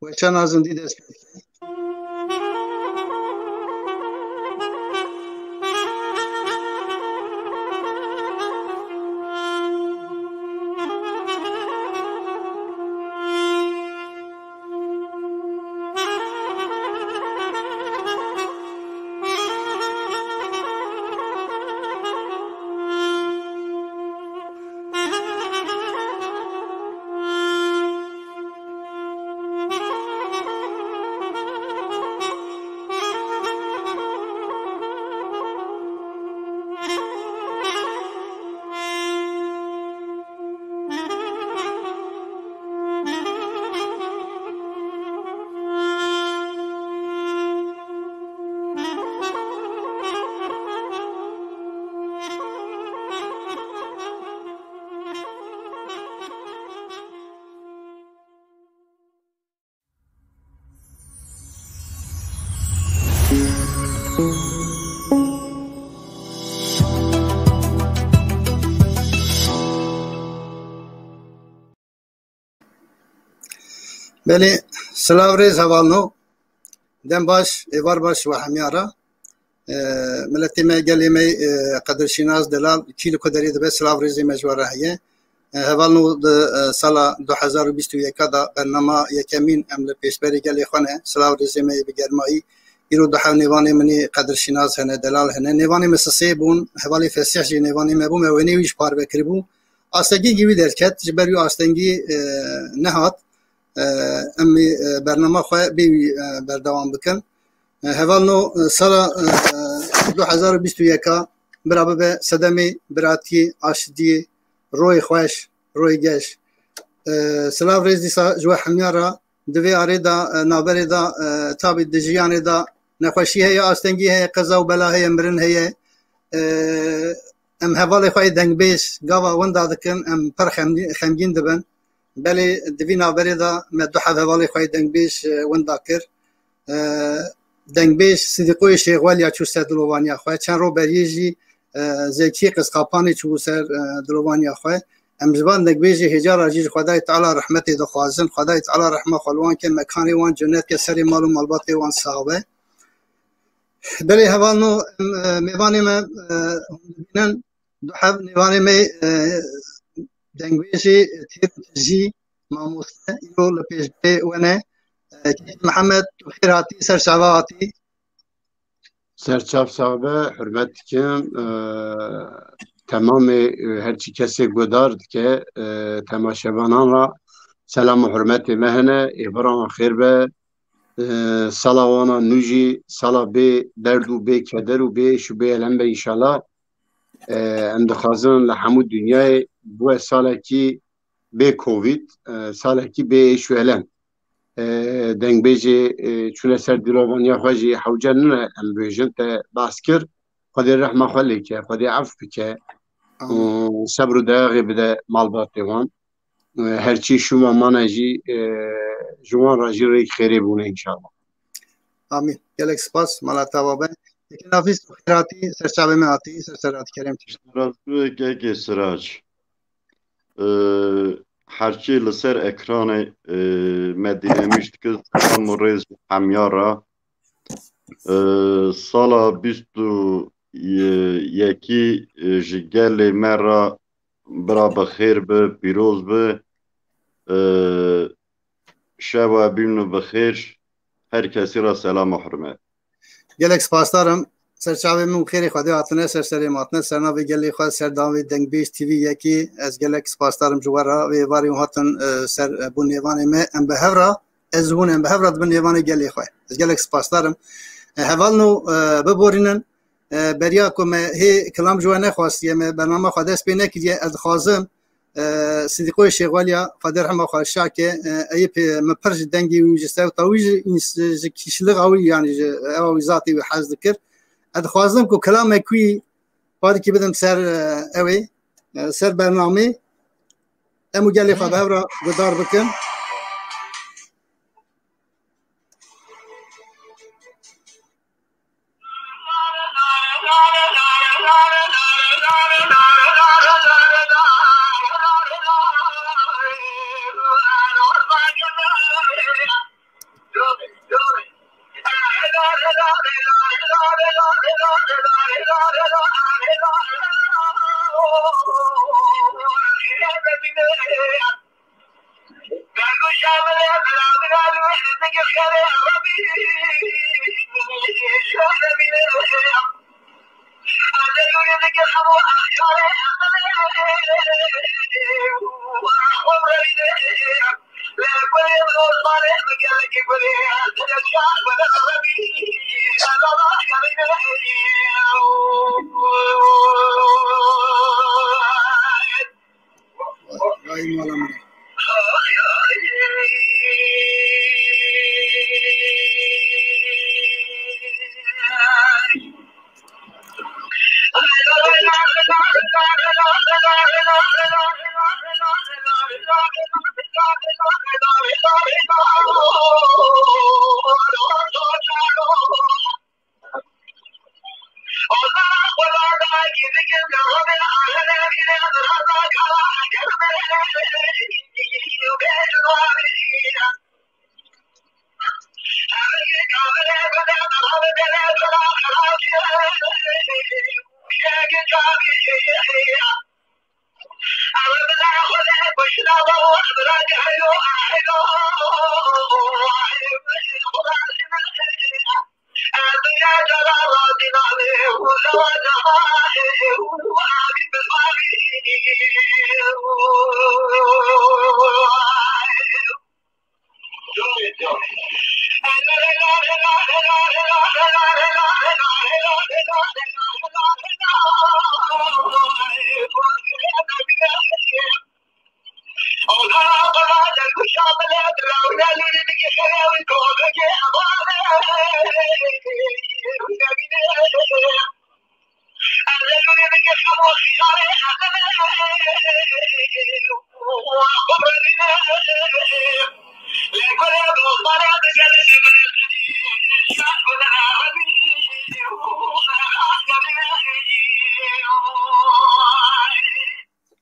و چند ازندی دست بله سلام ریز حوالنو دم باش ایوار باش و همیارا ملتی ما گلی می قدر شناس دلال کیلو کدری دبی سلام ریزی مجوره هیه حوالنو سال 2021 دا برنامه یکمین عمل پیشبری گلی خانه سلام ریزی می بگرمایی ایرو دو حو نیوانی منی قدر شناس هنه دلال هنه نیوانی مسیحی بون حوالی فسیح جی نیوانی مبو موینی ویش پار بکری بو آستگی گیوی درکت جبریو آستگی نهات امی برنامه خواه بی بردوام بکن هوالنو سال 2021 برابر به صدمه براتی آشتی روی خوش روی گش سلاو ریز دیسا جوا حمیارا دوی آره دا نابره دا تابی دجیانه دا نخوشی هی آستنگی هی قضا و بلا هی مرن هی ام هوالی خواه دنگ بیش گاوا وندا دکن ام پر خمگین دبن بله دوی نابره دا مدو حوالی خواه دنگ بیش وندا کر دنگ بیش صدیقوی شیخوالی چو سر دلوانیا خواه چند رو بریجی زیکی قسقاپانی چو سر دلوانیا خواه امجبان دنگ بیجی هجار عجیج خدای تعالی رحمتی دو خوازن خدای تعالی رحمه خلوان که مکانی وان جنت که سری مالو مالباتی وان صحابه بله هوالنو میوانی ما بینن دو حب میوانی ما دنگ بیجی تیر تجی ماموسته ایرو لپیش بی ونه محمد خير هاتي سر شعباتي سرچاف صاحبه حرمت کم تمام هرچی کسی گدارد که تماشاوانان را سلام و حرمت مهنه ایبران خیر به سالاوانا نوجی سالا بی درد و بی کدر و بی شو بی علم به انشالله اندخازن لحمو دنیای بو سالکی بی کووید سالکی بی شو علم دنگ بیجی چون سر دلوانیا خواجی حوجه نه ام بیجن تا باسکر خدای رحمه خالی که خدای عفو که صبر و داغی بده مالباتی وان هرچی شما مانجی جوان راجی ریک خیری بونه انشاءالله آمین گلک سپاس مالا توابه یکی نافیس خیراتی سر شعبه می آتی سر سرات کریم تشتراتی که سراج هرچی لسر اکران مدینه میشت که سلام و ریز همیارا سالا 21 جگل مرا برا بخیر به پیروز به شب و بینو بخیر هر کسی را سلام و حرمت گلک سپاس دارم سر شعبه من خیلی خواهی آتنه سر سری ماتنه سرنا به گلی خواهد سر داوی دنگ بیش تیوی یکی از گلک سپاس دارم جوارا و واری هاتن سر بنیوان ما ام به هفرا از هون ام به هفرا بنیوان گلی خواهد از گلک سپاس دارم حوالنو ببورینن بریا کم هی کلام جوانه خواستی ما برنامه خواهد است بینه که از خازم صدیقوی شیخوالیا قدر هم خواهد شاکه ای پی مپرج دنگی ویجسته و تاویج کشلق آوی یعنی آوی ذاتی و حز ذکر از خوازم که کلام کوی بعد که بدم سر اوی سر برنامه امو گلی خواهد هفرا گدار بکن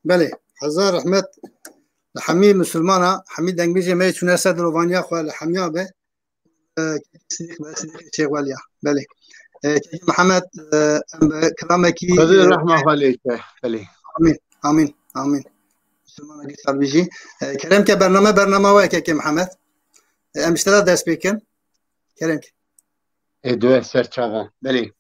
بله هزار رحمت حمی مسلمانا حمی دنگبیجه می چونه سد روانیا خواه لحمیا به صدیق شیخ والیا بله محمد كلامك خذ الرحمة عليك بله آمين آمين آمين مسلمانا قصار بيجي كلامك برنامه واكي يا محمد امشترا دست بيكن كلامك دو سرچاوا بله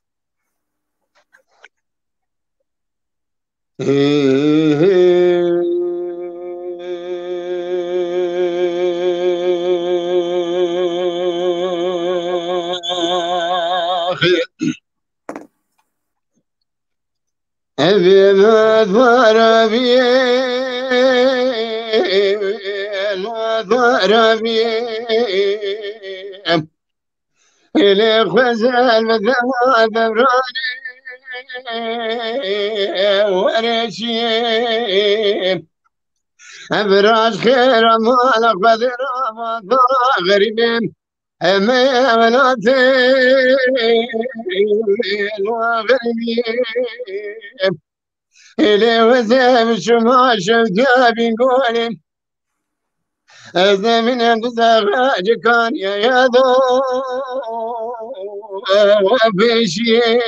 evime varabiyem ile güzel ve devrani ورشيم أبراج خير مالك بدر ما غريبين أما ولاتي وغريبين إلي وزام شما شفتا بنقولين أزنا من أنتزاغاج كان يا ذو وبشيم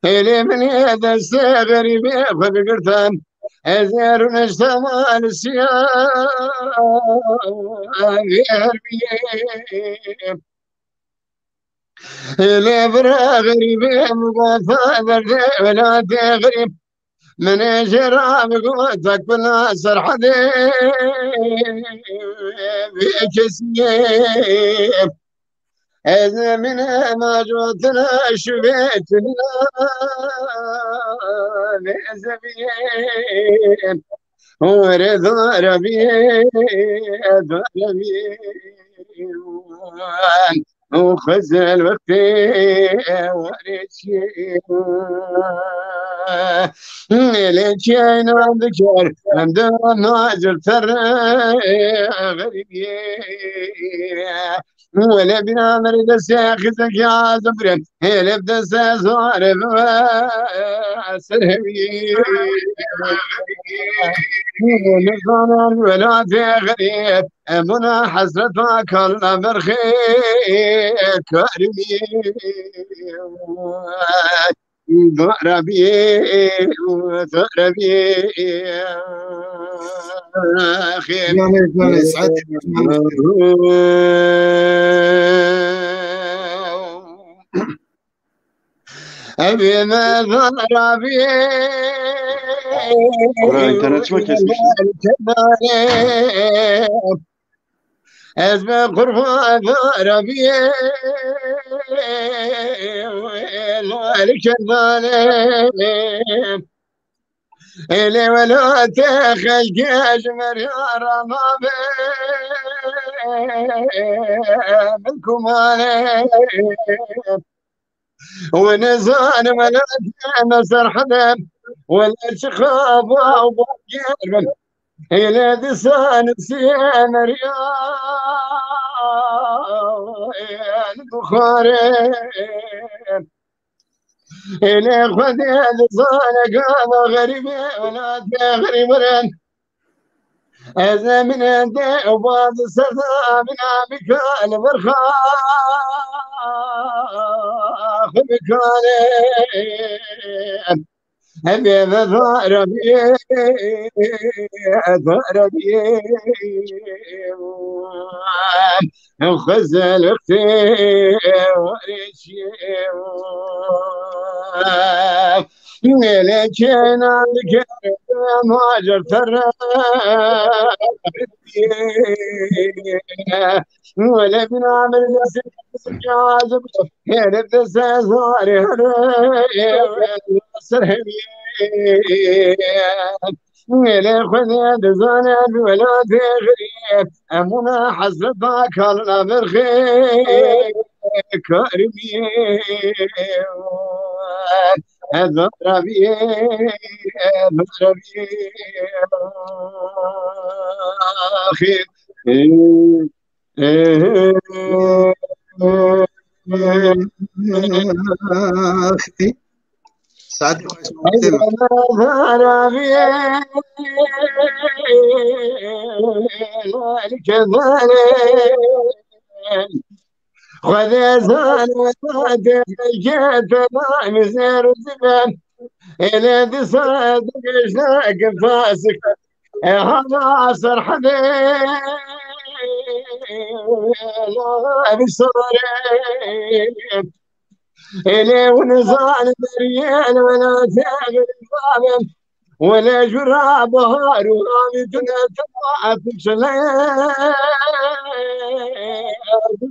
إلي من هذا الساغر بيخ بقرتان أزير نجتمع السياغ بيم إلي براغري بيم وفاذر ولا تغريب من جرام قوتك بالناصر حديم بكسيم إذا من ما جوتنا شبيتنا بزبيم ورضا ربيم وخز الوقت ورشيم ليشين وذكر عندنا نازل تر غريب ولا بنا مريد الساخزك يا زبرم هلا بدا سازوار سرهبي نظام ولا في غريب منا حسرتك الله برخيك كريم ربي خير جاني سعد أبي ما ربي İnternet mi kesmişti? أزمة قربان ربي الكذاب إلي ولا تخل جمر يا رمام منكم ونزان ولا مسر حدا ولا شخاب وبقير إلى دسان سيمر يا البخاري إلى خدي دسان قام غريب ولا غريب أزا من أنت وبعض السرطة من عمك المرخاء بكالي أبي ذربي خزل اختي وريشي لكن عندك مهاجر ترى ولا بنعمل نفسي جازب يرد سازاري سرهمي ولا خذ دزانا ولا تغريب أمنا حسبك الله بالخير كرمي هذا ربي خير سعد وذازان وصادق جات مزار الزبان إلى تصادق اشتاق فاسك هذا عصر حبيب بصورين إلي ونزال مريان ولا تاغل الضامن ولا جرى بهار ورامي تنتبع في شلال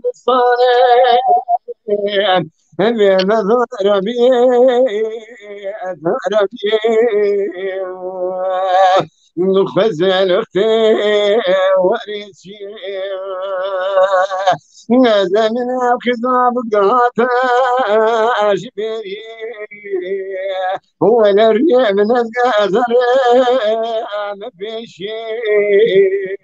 الصالين هبي نظر بي أثر بي نخزل اختي وريشي نازل من الخضاب قاطع شبيري هو الريح من القازر ما في شيء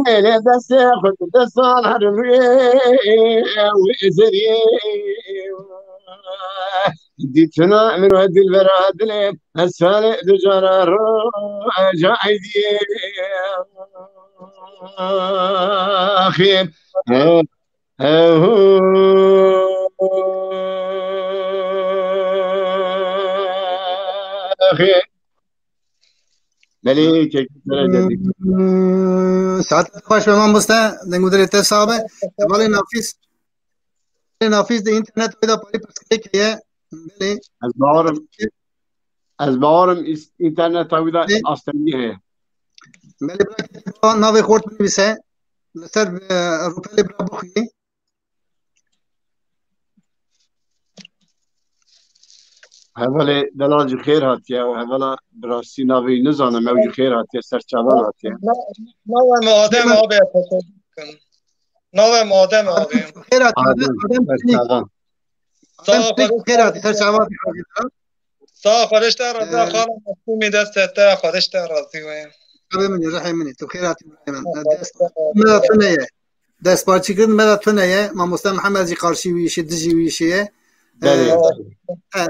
اللي بس ياخد بصال الريح وإزري ديتنا من ود البراد لي السالق دجار جايدي خيم خيم مليك ساعت خوش به من بسته دنگودر اتصابه ولی نافیس ده اینترنت پیدا پاری پسکه که بله از بارم اینترنت ویدا آستانی ہے بله برای ناوی خورد بنویسه لسر روپلی برا بخوی هولی دلاج خیر هاتیه و هولا براستی ناوی نزانم موج خیر هاتیه سرچاوان هاتیه نوع آدم آبه نوع آدم آبه خیر هاتی آدم خیر هاتی سرچاوان تا خودش در راضی خالم مفهومی دست تا خودش در راضی ویم قبل منی رحم منی تو خیر هاتی من مدد فنیه دست پارچی کردن مدد فنیه ما مستم محمد زی قارشی ویشه دجی ویشه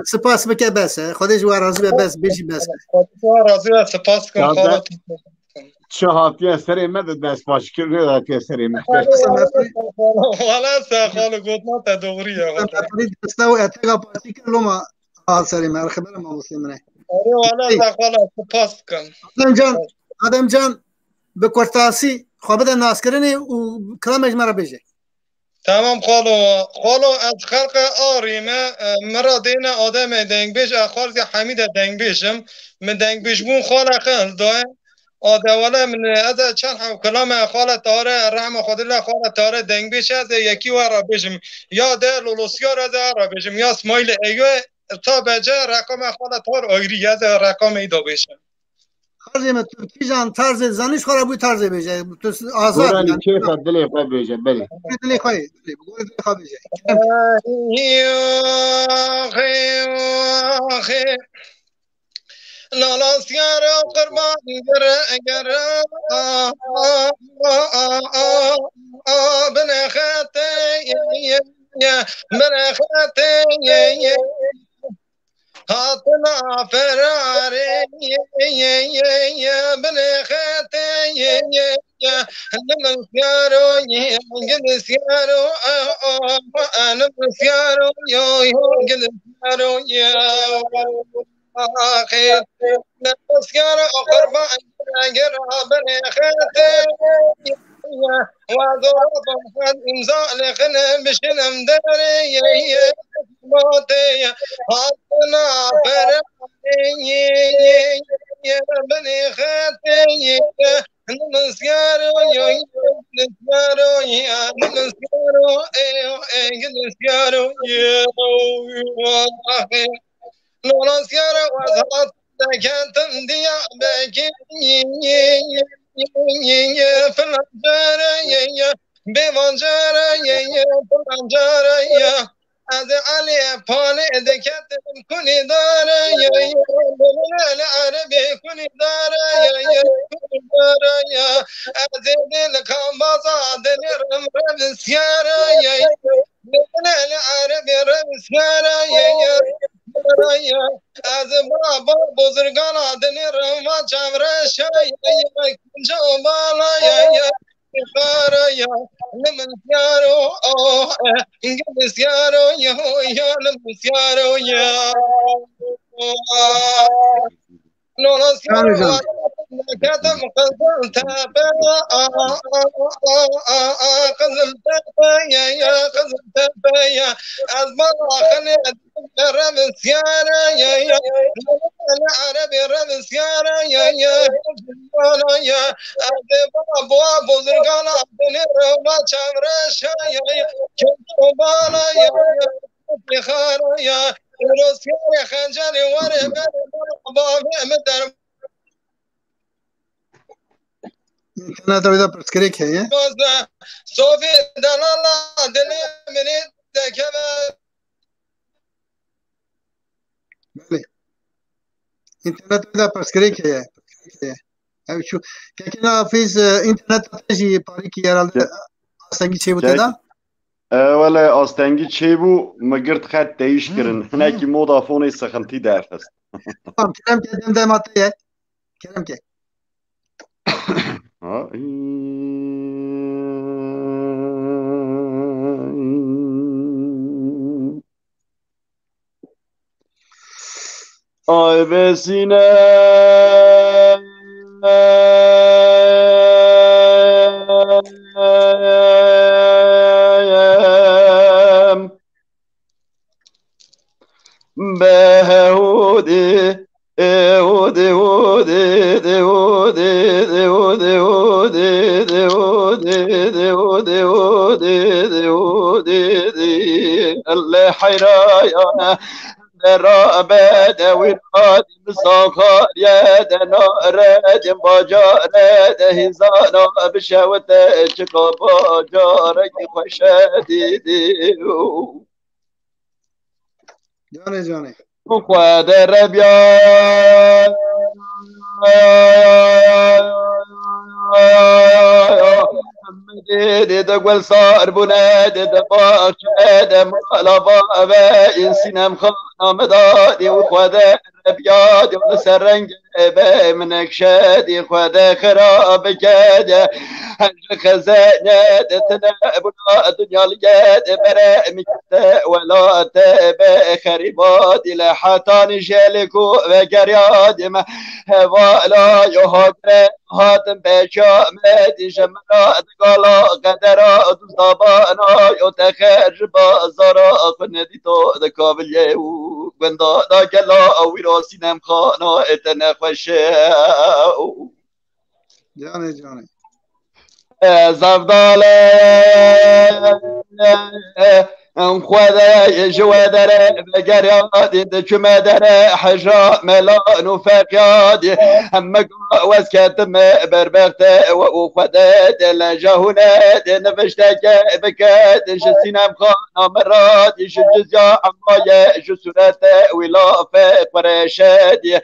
سپاس بکه بس خودش و راضی به بس بجی بس خودش راضی به سپاس کن خالت چه هاتیه سری مدد دست پارچی کردن هاتیه سری مدد والا سه خال گوتنا تا دوغریه دستاو اتگا پارچی کردن حال سری من خبر ما مسلمانه آره والا زخالا سپاس کن آدم جان به کرتاسی خواب ده ناس کرنی و کلامش مرا بجه تمام خالو از خلق آریمه مرا دین آدم دنگ بیش خالص حمید دنگ بیشم من دنگ بیش بون خال خل دای آدواله من از چند هم کلام خال تاره رحم خود الله خال تاره دنگ بیش از یکی و را بیشم یا ده لولوسیار از را بیشم یا اسماعیل ایوه تا بجه رقم خال تار آیری از رقم ایدا بیشم خارجی ترکی جان طرز زنیش خراب بود طرز بجه تو آزاد گورانی کیف دلی خواه بیجه بله دلی خواهی بگوی دلی خواه بجه لالا سیارا قربان گر بنخته هاتنا فراري بنخته نمن سيارو جن سيارو انا سيارو جن سيارو يا خير سيارو قربان گر بنخته وضرب امضاء لخنا بشنم داري موتي هاتنا فرعي يا بني خاتي نمسيارو نمسيارو يا نمسيارو نمسيارو يا والله نمسيارو وزهات كانت ديا بكي فلانجارة بمانجارة فلانجارة از علی پانه دکتم کنی داره بلال عربی کنی داره کنی داره از دل کام بازا دل رم سیاره بلال عربی رم سیاره از بابا بزرگان دل رم چمره شای کنجا بالا يا لمن سيارو انجل سيارو يا لمن سيارو يا نولا سيارو كتم قزل تابا قزل تابا يا قزل تابا يا أزمر خلي رم سيارة يا العربي رم سيارة يا يا أبو بزرگانا بني رما چمرشا يا كتبانا يا خارا يا روسيا خنجاني وري بابا مدر internet avida perskrik है صوفي دلالا دلي مني دكبا بله internet avida perskrik है abi şu kekina fiz internet تجي pariki herhalde aslında şey bu da ولا آستنگی چی بو مگرد خط دیش کرن هنکی مودافون سخنتی درس است tamam kerem ke demde mataya kerem ke ay besine behudi udi udi udi udi udi udi udi اللي حيرايانا درابة ويراد مساخر يا دنارد باجارد هزانا بشوت چکا باجارك خوشدیدیو جانه جانه خود ربیا دید گل سار بونه دید باشه ده مالا بابه این سینم خانم دادی و خود بياد ولسرنج منك شادي خذ خراب جاد هنج خزانة تنابنا الدنيا لجاد برا مكتا ولا تبا خريبات إلى حتى نجالكو وقرياد ما ولا يهاجر هاتم بشا مدي جمرات قالا قدرات صبانا يتخرج بازارا فندي تو دكابل يهو بندا دا جلا ويراسي نم خانا اتنخوشه جاني زفداله ام خدا جوادره بقرياد دجما دره حجا ملان وفقياد هم واسكتم بربغت وخداد لجهونات نفشتك بكاد جسينا مخانا مرات جزيا عمايا جسورات ولا فرشاد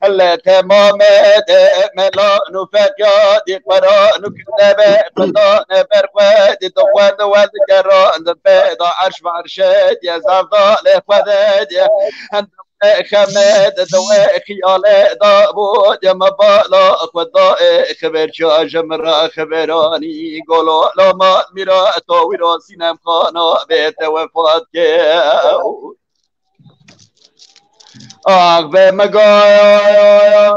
لا تمامات ملان وفقياد قران وكتاب قضان برقاد تقوان وذكران البيضة عرش معرشاد يا زفضال خداد انت خمد دواء خيال دابود يا مبالا خداء خبر شا جمرا خبراني قولوا لما ميرا تويرا سينم خانا بيت وفات كاو به مقايا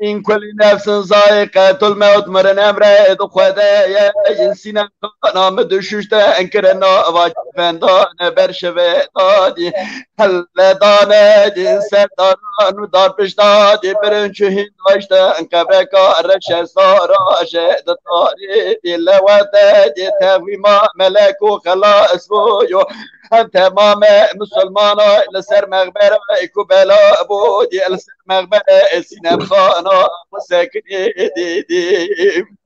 إن كل نفس ذائقة الموت مرن أمرد خدايا إنسان كنا مدشوشت أنكرنا واجفندان برشوه دادي هل دانه إنسان داران دار بشتادي برنشوهين داشت أنكبركا رش ساراش دتاري دلواتي تغويما ملكو خلاص بويو تمام مسلمانا لسر مغبرة كبلا بودي لسر مغبرة سينم خانا مسكني ديديم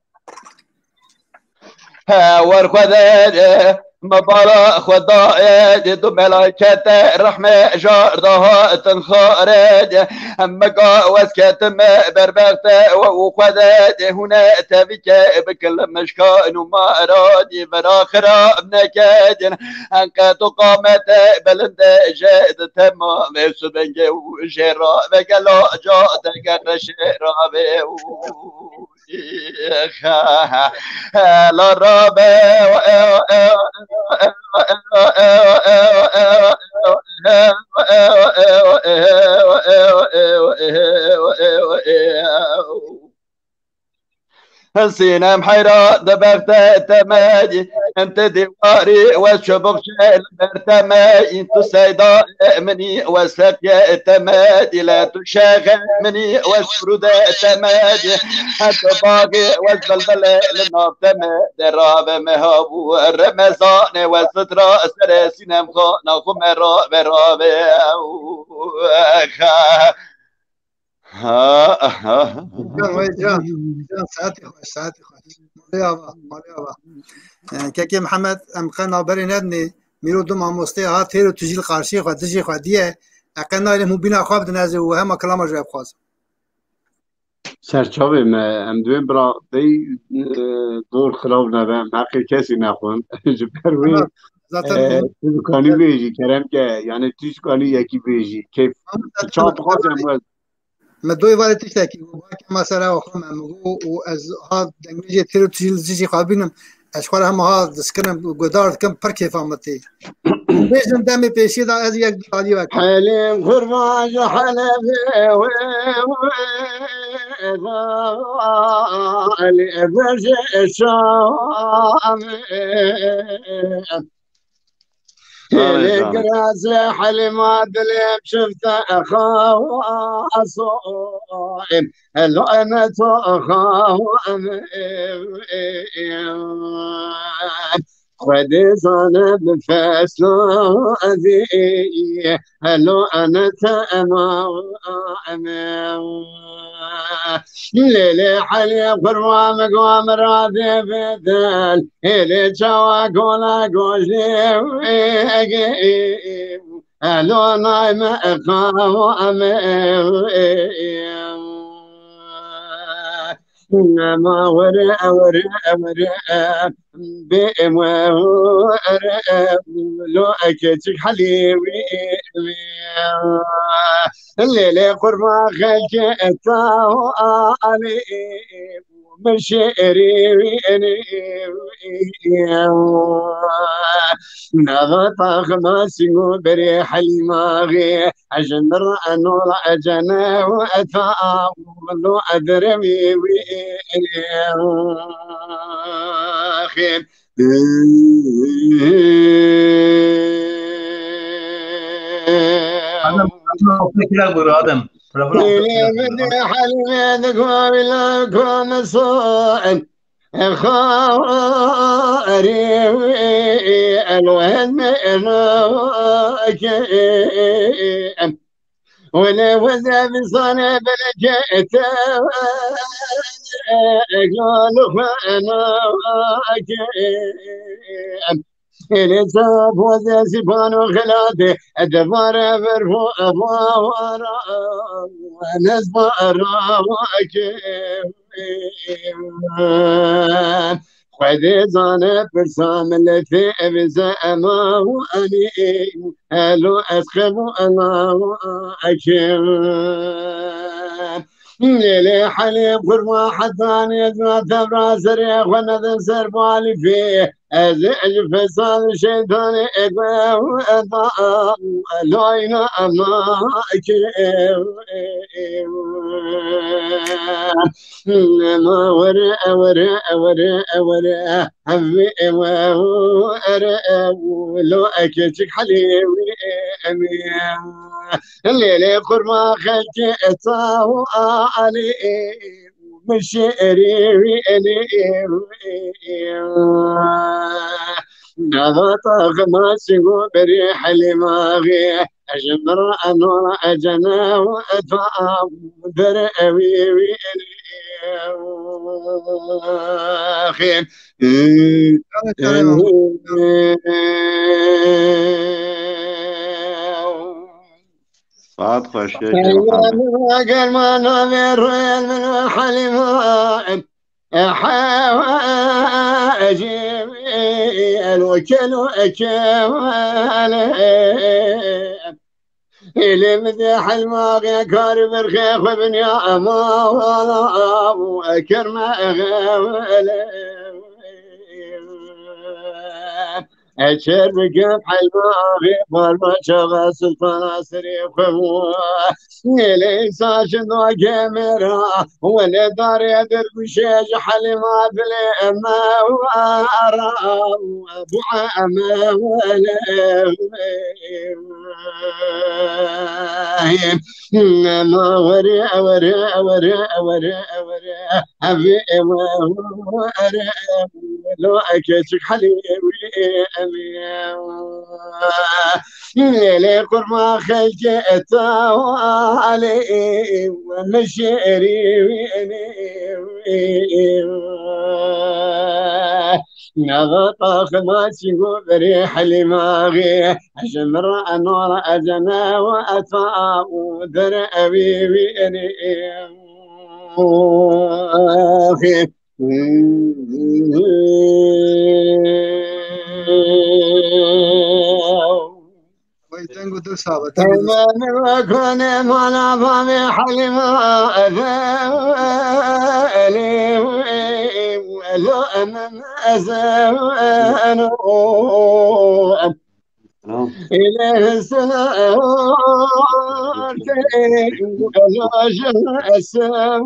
ورخداد مبارا خدايد دو ملاكت رحمة جاردها تنخارد همكا واسكتم بربغت وخداد هنا تبك بكل مشكان وما أرادي براخرة ابنكاد انك تقامت بلند جاد تمام سبنج وجرا بقلا جاتك رشرابي لا رابع سينام حيرة دبغت تماجي انت دواري وشبك شال برتماي انت سيدا مني وسقيا تمادي لا تشاغل مني وسرود تمادي انت باقي والبلبل للنار تمادي راب مهابو الرمزان والسترة سر سينام خانا خمرا براب جان ساعتي خوش مالي كاكي محمد ام قنا بري ندني ميرو دم اموستي ها تيرو تجي القارشي خو تجي خو ديه قنا له مبينا خواب دنازي وهم كلام جواب خاص سرچاوه ما ام دویم برا دی دور خلاف نبم حقی کسی نخون جبروی تیزکانی بیجی کرم که یعنی تیزکانی یکی بیجی که چاپ خواستم ما دوی ولی تشتکی و که مثلا آخرم امگو و از ها دنگیجی تیرو تجیل زیجی خوابینم اشخوار هم ها دسکنم گدارد کم پر کیف آمدی بیشتم دمی پیشی دا از یک دالی وقت حلیم خرماج حلبی علی برج شام القراز حلم عدلم شفت أخاه صائم العنة أخاه خدي صانب فاسلو أذي هلو أنا تأمام ليلي حلي قروا مقوام راضي بدل إلي جوا قولا قولي هلو نايم أقام ما ورا بإم ورا لو أكتك حليوي الليل قربا خلك اتاو علي مشيري ويني نغطى خماسي بريح الماغي أجمر أنو أجنا وأتاو لو أدرمي ويني خير آدم حلمي قوم صوعن خاري الوهد منك ولا وذا بصنع بلجأت قالوا فأنا إلي صاب وذا سبان وخلاتي أدبار برفو أبوارا ونسبة أراك خذي زانا برسام التي أبزا أما وأني هلو أسخب الله أكيم ليلي حليب خرما حتى يزمع تبرا سريخ ونذن سربالي فيه أزعج فصال الشيطان إقوى وأطاء لوينا أماك ما ورأ حبي ورأ لو أكتك حليوي الليلي قرما خلتي أطاو علي مشيري ويني نغطى خماسي بريح الماغي أجمر أنور أجنا وأتواب درأوي ويني خير صاد خوشی قال ما نظر من حلماء حواجب الوكل أكوال إلي مدح الماغي كارب الخيخ وابن يا أما وأكرم أغاول أشر بقف حلماغي برما شغى سلطان سريف إلي ساشن ذو كاميرا ولا دار يدر بشيج حلمات لأما وارا أبو عما ولا ما وري أبي وري لو أكشك حليوي ليلي قرما خلك أتاو علي ومشيري ويني نغطى خماسي بريح الماغي أجمر أنور أجنا وأتاو درأبي ويني ويتنقو دو صعبة تمام كون مالا فامي حلما أذالي ولو أمام أزانو إليه السلام السلام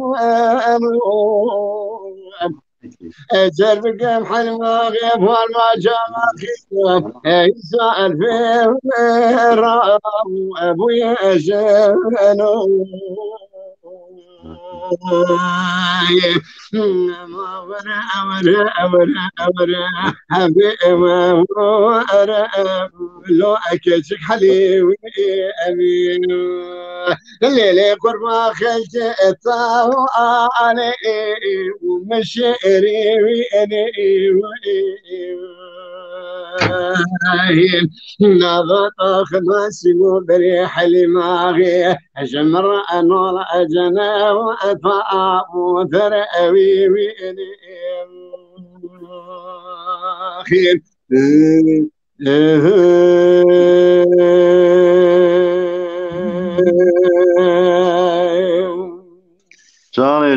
أجر بقم حلما غيب والما جامعك يسأل في رام أبوي أجرنو ما ورا حبي ورا لو أكشك حليوي أمين الليلة قربا خلت أطاو علي ومشيري ويني نغطى خماسي بريح الماغي أجمر أنور أجنا وأطاء وثرأوي ويني خير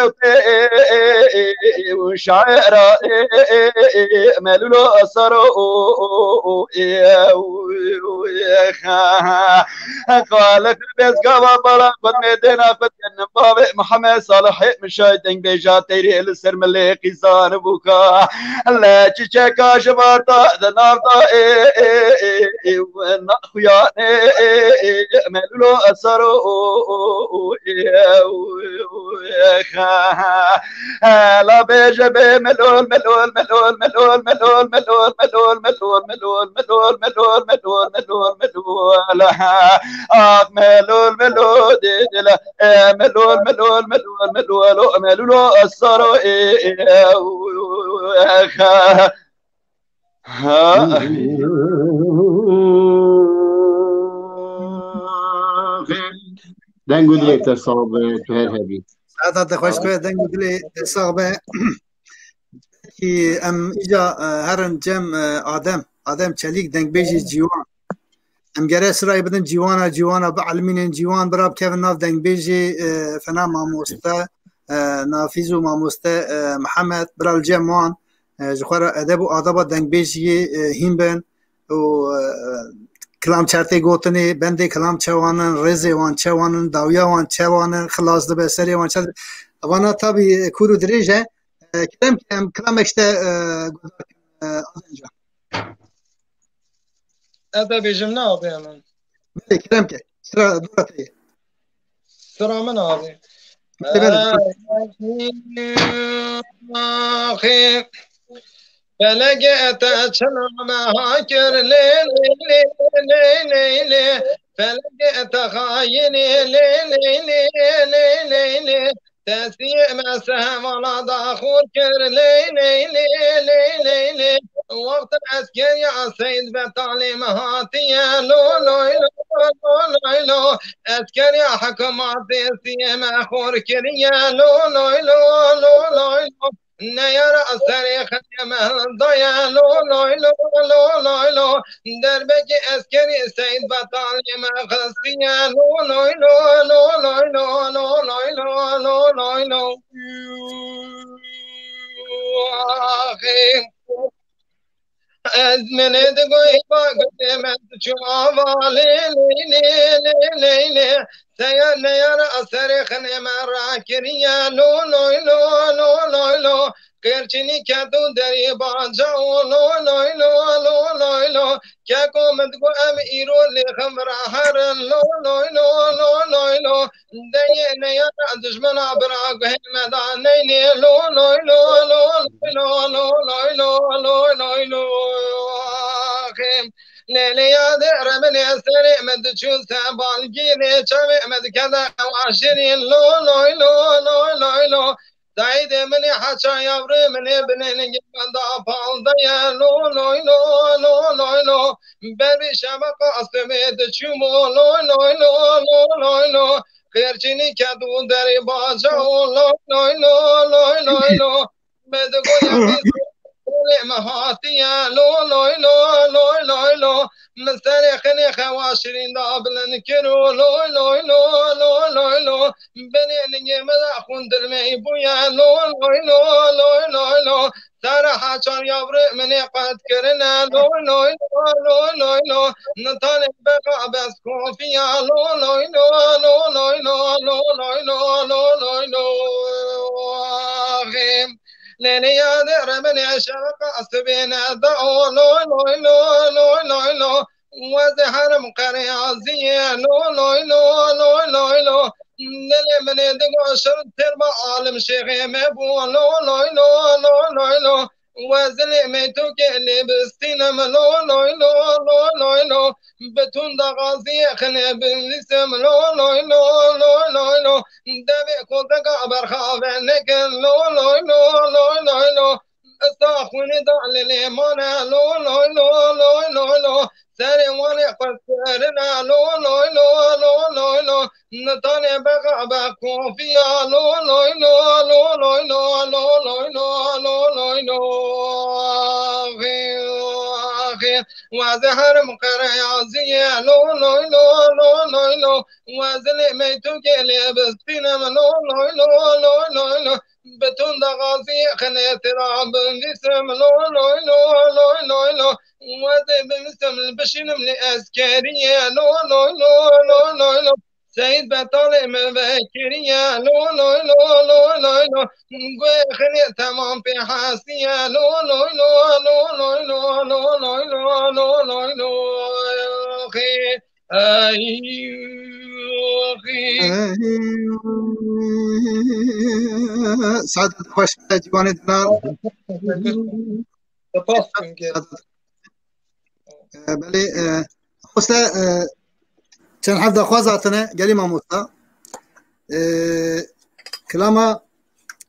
صوتي وشعر ملولو أصرو قالت بس قبا بلا قد ميدنا فتن باب محمد صالح مشاهدين بيجا تيري السر مليقي زان بوكا لا تشكا شبارتا دنارتا ونخويا ملولو أصرو لا بيجا بملول ملول ملول ملول ملول ملول ملول ملول ملول ملول ملول ملول ملول ملول ملول ملول ديلا ملول ملول ملول ملول ملول الصرو دنگو دیکتر صاحب تو هر هبی سعادت خوش به دنگو دلی صاحب کی ام ایجا هرن جم آدم چلیک دنگ بیجی جیوان ام گره سرای بدن جیوانا بعلمین جیوان براب کیف ناف دنگ بیجی فنا ماموسته نافیزو ماموسته محمد برال جموان جخوار ادب و آداب دنگ بیجی هیم بن و کلام چرتی گوتنی بنده کلام چوانن رزی وان چوانن داویا وان چوانن خلاص دبه سری وان چل وانا تابی کورو دریجه كلام اشتا هذا بيجمنا أبي أنا كلامك سرا دورتي سرا من أبي أخي فلقيت أشلام هاكر ليل ليل ليل فلقيت خايني ليل ليل ليل تسيء سهم ولا داخور كر ليلي ليلي ليلي وقت العسكر يا سيد بتعليم هاتي لو لو لو لو عسكر يا حكوماتي سيما خور كريا لو لو لو لو لو نير أسري خدمة ضيا لو لو لو لو لو لو دربك عسكري سيد بتعليم خصيا لو لو لو لو لو لو لو لو لو لو من تقوي قدمت شوفا ليلي ليلي سيانا يا رأسر خني مراكريا لو لو لو لو لو لو كرشني كاتو دري باجاو لو لو لو لو لو لو كاكو مدقو ام ايرو لخمر حر لو لو لو لو لو لو دينا يا دشمن ابراغ مدانيني لو لو لو لو لو لو لو لو لو لو ليلي يا دير من يسري مد تشوف بالجيني شمي مد كذا وعشرين لو لو لو لو لو لو دايد من حشا يوري من ابن نجيب ضافال ضيا لو لو لو لو لو لو ببي شبق أصمد تشومو لو لو لو لو لو لو خيرشني كادو دري باجو لو لو لو لو لو لو بدقو يمي مهاتيا لو لو لو لو لو لو مسترخني خواشرين دابلن كرو لو لو لو لو لو لو بني نجي مدا خندر ميبويا لو لو لو لو لو لو ترى حاجر يبرئ من قد كرنا لو لو لو لو لو نتاني بقى بس كوفيا لو لو لو لو لو لو لو لو لو لو ليلي يا دير من يشرق أسبينا دعو لو لو لو لو لو لو وزهر مقريا زي لو لو لو لو لو لو نلي من يدقو شرط تربى عالم شيخي مبو لو لو لو لو لو لو وزلي ميتوك اللي بستينم لو لو لو لو لو لو بتون دغازي خلي بالاسم لو لو لو لو لو لو دبي كنت قابر خافنك لو لو لو لو لو لو استاخوني دعل ليمانا لو لو لو لو لو لو سري واني قصرنا لو لو لو لو لو لو نتاني بقى بكوفيا لو لو لو لو لو لو لو لو لو لو لو لو وزهر مقريازي لو لو لو لو لو لو وزل ميتو كلي بستينم لو لو لو لو لو لو بتون دغازي خنيت راب بسم لو لو لو لو لو لو وزي بمسم البشنم لأسكارية لو لو لو لو لو لو سيد بطالع مبكرية لو لو لو لو لو لو خلي تمام في حاسية لو لو لو لو لو لو لو لو لو لو لو لو أخي أخي سعادة خوش جوانی دلال بله خوسته چند حفظه خوازاتنه گلی ماموستا کلاما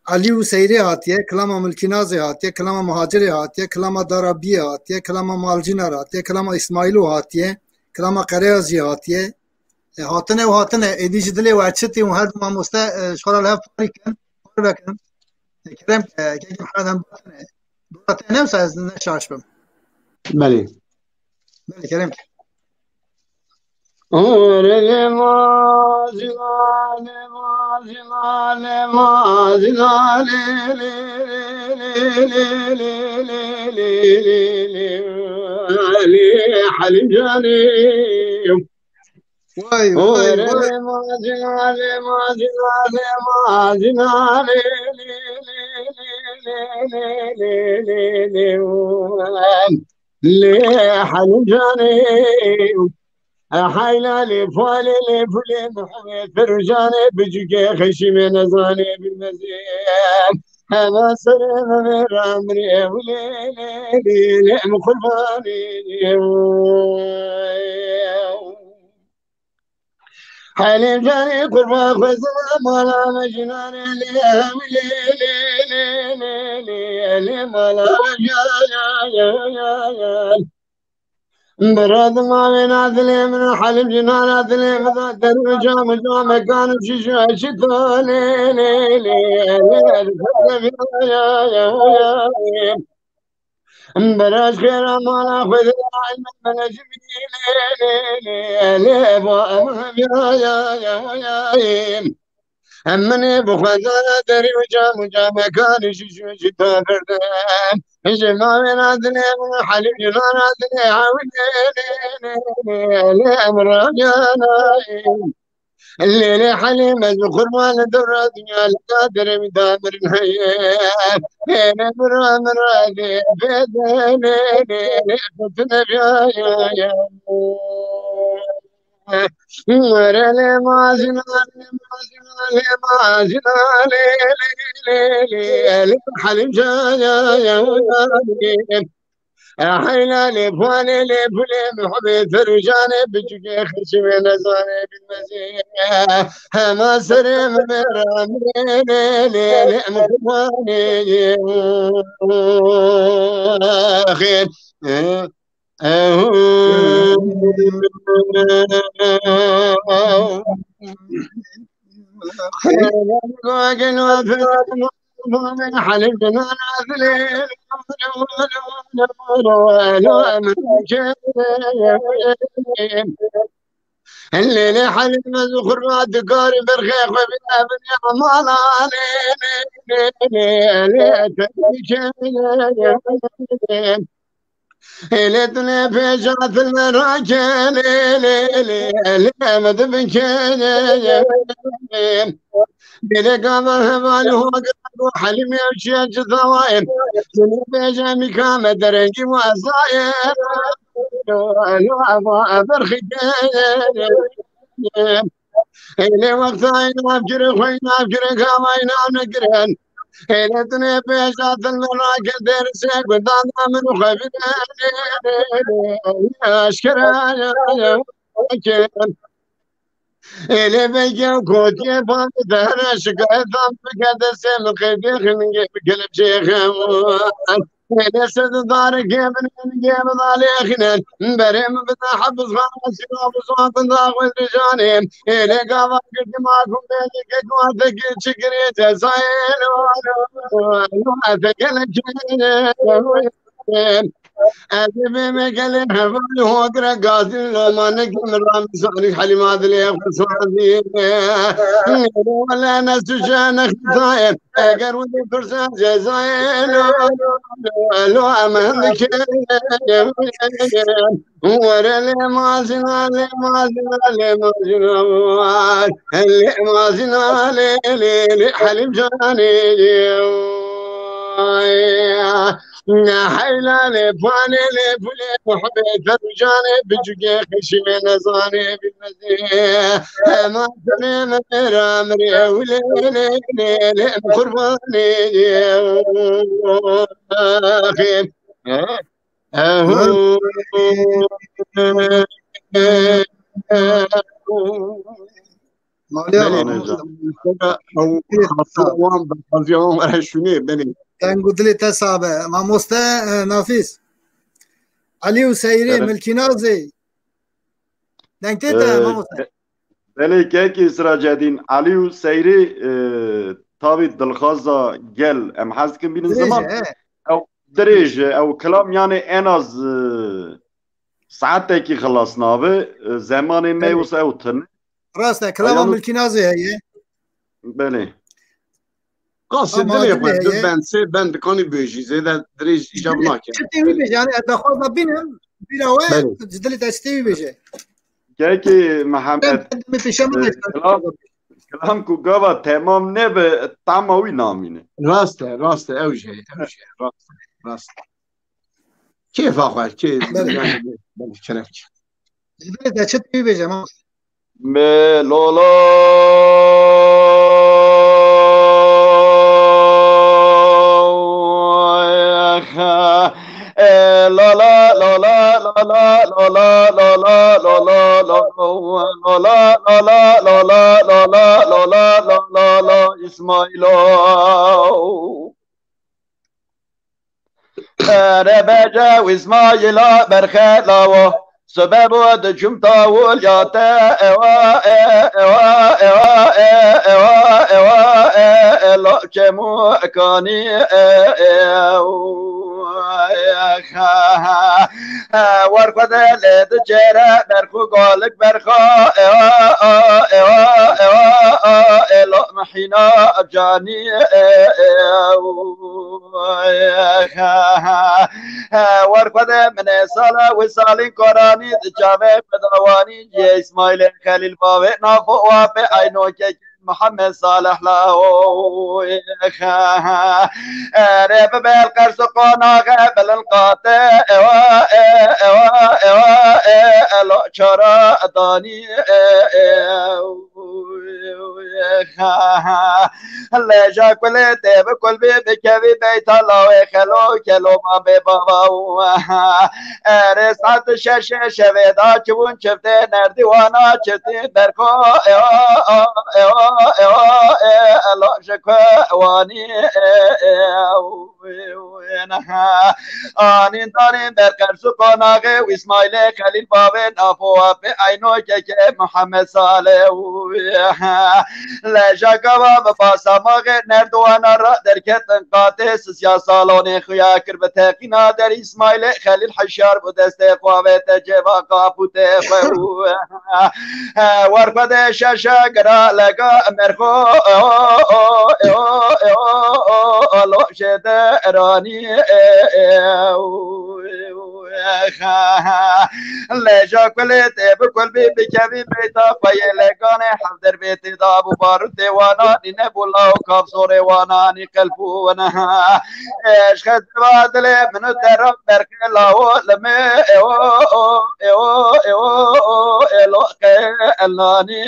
علی و سیری هاتیه کلاما ملکینازی هاتیه کلاما مهاجری هاتیه کلاما دارابی هاتیه کلاما مالجینار هاتیه کلاما اسماعیلو هاتیه کلاما قریازی هاتیه هاتنه و هاتنه ایدیش دلی و اچتی و هر دو ماموستا شورا لها فاری کن بکن کرم که محمد هم باتنه دورتنه نمسا از نشاش بم بله بله کرم أوري مازلالي مازلالي مازلالي لي حليم جاني واي واي أوري واي مازلالي مازلالي مازلالي لي حليم جاني حيلا لي فالي لي فلي محمد فرجاني بجيكي خشي من زاني بالمزيد هذا سلام من عمري وليلي مخلفاني حالي جاني قربا خزنا مالا مجناني لي مالا مجناني براد ما بين عدلي من حلم جنان عدلي مذا درجة مجا مكان شيشة شتوني براش خير ما ناخذ العلم من جميل أمني بخزانة دري وجا مكان شيشة شتا بردان جمع من عدلي من حلم جنان عدلي عاولي أمر جاناي الليل حليم الذكر ما ندر دنيا القادر مدامر الحياة أنا برامر هذه بدني فتنا بيا ورلي ما زنالي ما زنالي ما زنالي لي حليم جايا حيلاني فاني لي فلي محبي فرجاني بجيكي خشي من زاني بالمزيد ما سرم من رامريني لي مخواني خير من حلفنا نازلين الليل حلف مزخر ما تقاري برخيخ وبلا بني عمالاني ليتني في شرف المراكين مد بكين بلك ذهبان هو قد حلم يمشي الجثوائن بيجا مكامة درنجي وصاير برخيين إلي وقت عين أفكر خوين أفكر كامين أفكرين ليتني في شرف المراكين درسك ودانا من خبرين أشكرا إلي بيجي وكوتي بان دهنا شكاية بكذا سيم الخيبي خمي بقلب شيخ إلي سد دارك يبن يب ضالي خنان بريم بدا حبس خانسي وابصوات ضاق ودرجاني إلي قاضا قلت معكم بيجي كواتك شكري تسايل وثقل أدب مقل هبل هودرة قاتل لما نقم الرمزاني حليمات لي خصوصي ولا ناس جانا خطايا أقر ودي فرصة جزاين لو أمان كان ورا لي ما زنا لي ما زنا لي ما زنا اللي ما زنا لي حليم جاني حيلاني فاني فلي وحبيت فرجاني بجوجي خشمي نزاني بالمزيه ما تني مرا مري وليلي ليلي قرباني اخي او خاصه بالفيون شنو بني كان قلت لي تسابة ما مستا نافيس علي وسيري ملكي نازي دنكتيتا ما مستا بله که اسرا جدین علی و سیری تابی دلخوازا گل ام حز کن بین زمان او دريج او كلام يعني انا ساعتك كي خلصنا به زمان ما يوصل راسته كلام ملكينازي هي بله قاصد لي بند سي بند كوني بيجي زي دريج جابناك يعني اتخذنا بينهم بلا وين جدلي تستوي بيجي كي محمد كلام کو گاوا تمام نه به تمامی نامینه راسته اوجه راسته كيف اخوي كيف يعني بالكلام جدلي تستوي بيجي ما لولا لا لا لا لا لا لا لا لا لا لا لا لا لا اسماعيل ربجا واسماعيل برخلاوه سبب ود جمتا ولياتا لا كمو كاني ورقد لد جرا برخو قالك برخا لا محينا جاني ورقد من سالا وسالين قراني جامع بدواني يا اسماعيل خليل بابي نافو وافي عينو محمد صالح لاو رب بالقرص قناغ بالقاطع لا شرا داني الله جا كل تب كل بكبي بيت الله خلو كلو ما ببابا رسات شش شويدا چون چفته نردي وانا چتي بركو لا شكواني آنین داریم برکر سکاناغه و اسماعیل خلیل بابن افوا به عینو که محمد صالح لجاگوا بفاسماغ نردوانا را درکت انقاطس سیاسالان خویا کر به تقینا در اسماعیل خلیل حشار بودست قوابت جوا قابوت ورفد شاشا گرا لگا مرخو لا شده رانی لجا كل تب كل بكبي بيتا فيلقاني حضر بيت داب بارد وانا نبولا وكاب صوري وانا نقلبو وانا ايش خد بادل من الدرب بركلا ولما لو كلاني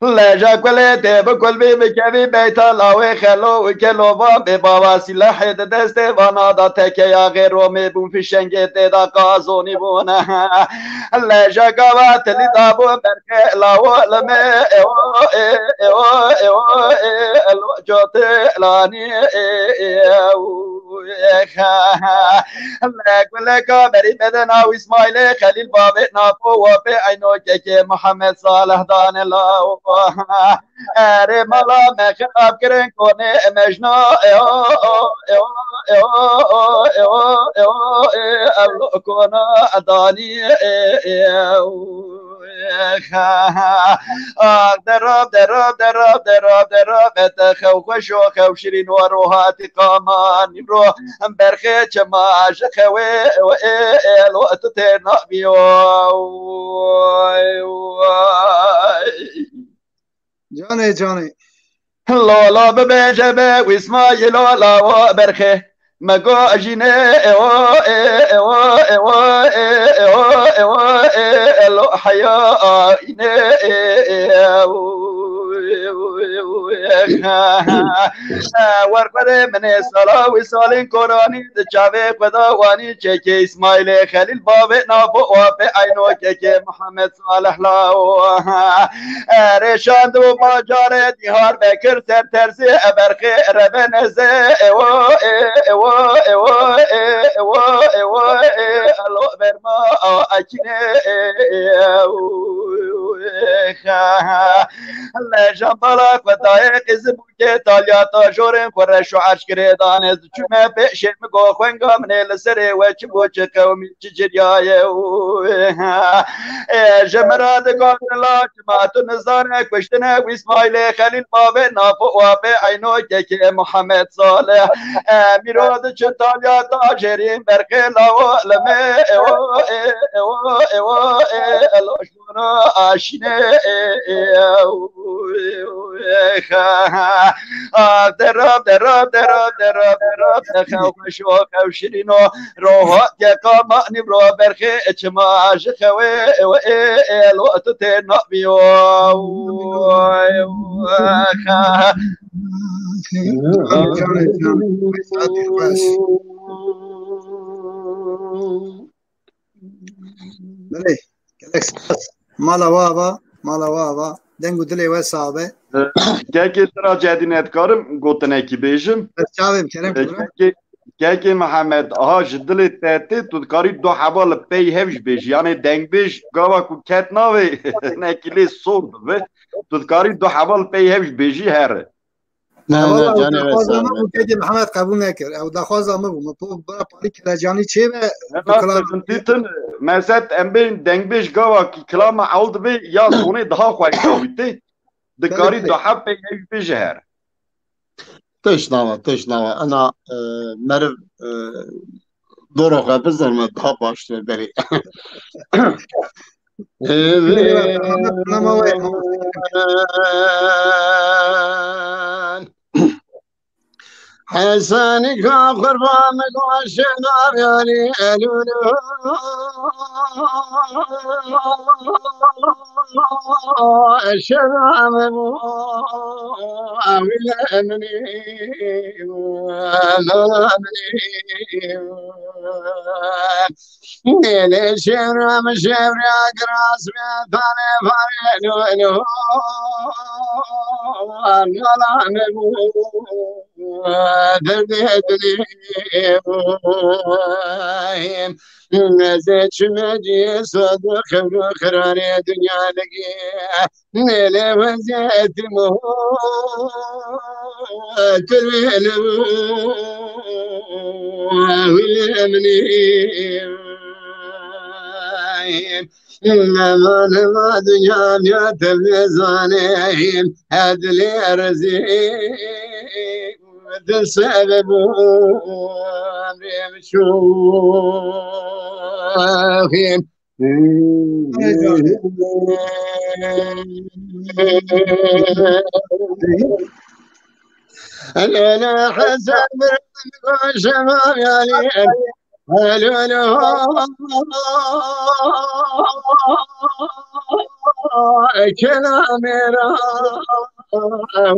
لجا كل تب كل بكبي بيتا لاوي خلو وكلو بابا سلاح دست وانا دا تكيا غير مبون في شنگه دا قازوني بونا لجا قوات لدابو بركه لاو لما الوجوت لاني كل كبري بدنا واسماعيل خليل بابي نافو وفي عينو كي محمد صالح دان الله اره مالا مخاب کرن کنه مجنا اولو کنه ادانی دراب دراب دراب دراب دراب اتخو خوشو خو شیرین و روحات قامان رو برخه چما خوه و الوقت ترنا بیو جاني لالا ببجبه و اسماعیل لالا و برخه مگو اجینه الو حیا اینه ورقره من سالا و سالین کورانی دچاوه خداوانی چکه اسماعیل خلیل بابه نابو وابه عینو که محمد صالح لاو رشان دو ماجار دیهار بکر سر ترسی برخه ربنزه الو برما اکنه الله جنبالا قدای قزم که تالیاتا جورن خور شعرش کردانز چومه پیشن مگو خوانگا من لسره و چی بوچه قومی چی جریای جمراد گاندلا جماعتو نزانه کشتنه و اسماعیل خلیل بابه نافو وابه عینو که محمد صالح میراد چه تالیاتا جرین برقه لاو لمه الاشونا آشینه دراب دراب دراب دراب دراب خو شو خو شیرینو روحات که کاما نبرو برخه چما عاشق و الوقت تنو بیو بله مالا وابا دنگو دلی و صاحبه که ترا جدینت کارم گوتنه کی بیشم چاویم کرم که محمد آج دل تاتی تو کاری دو حوال پی هفش بیش یعنی دنگ بیش گاوا کو کت ناوی نکلی سورد و تو کاری دو حوال پی هفش بیشی هره نه جانی واسه که محمد قبول نکرد او دخواست ما بود تو برای پاری کلاجانی چه به دیتن مثلا ام بین دنگ بیش گاوا کی کلام عود به یا سونه ده خوای کویته دکاری دو حب پی هفش بیش هره تشناوه انا مرو دورو بزرمه daha başlıyor beri. حسنك قربان قاشنا يعني الولو الشباب أولاني ليش رام شبر أقراص بثاني فارينو نزيد شمجي صدق خراني دنيا لقي نيلي وزيت مو تلويل واليمني إنما دنيا يا تلفزيون هذا لي أرزيق السبب بمشوفين أنا حسب شباب يا لي كلامي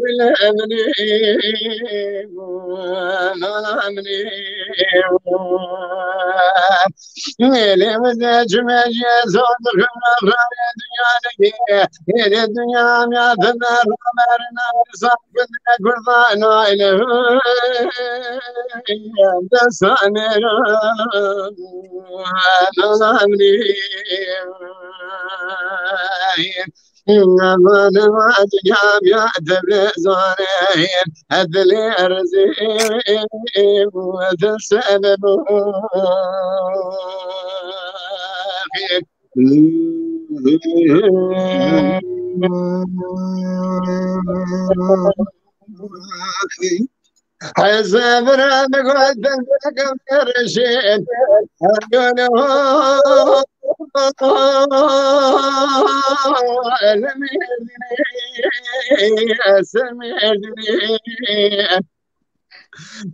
والأمني ميلي مزاج مجاز ودخل الدنيا الدنيا ما ثمر مرنا صاحب قرضانا إله دساني أمان ما دنيا يعتبر زانين هدلي أرزي وتسبب حسب ربك وتنفك برشيد أقوله لم يدري أسمعني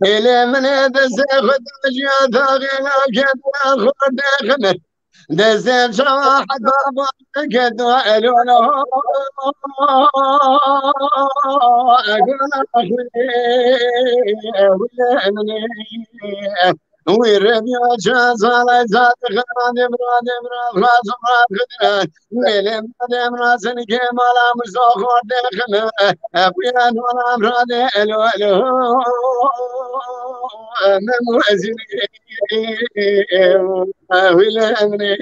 إلى من تسخد وجهة غير كذا خد دزت شواحد بابا كد وألونه أقول أخي ولمني ويرد يوجه صالح زاد خران إبراد خلاص مراد خدنا ملم قدم راسن كمالا مزاخور دخنا أبيان ولا مراد الولو مموزني ولمني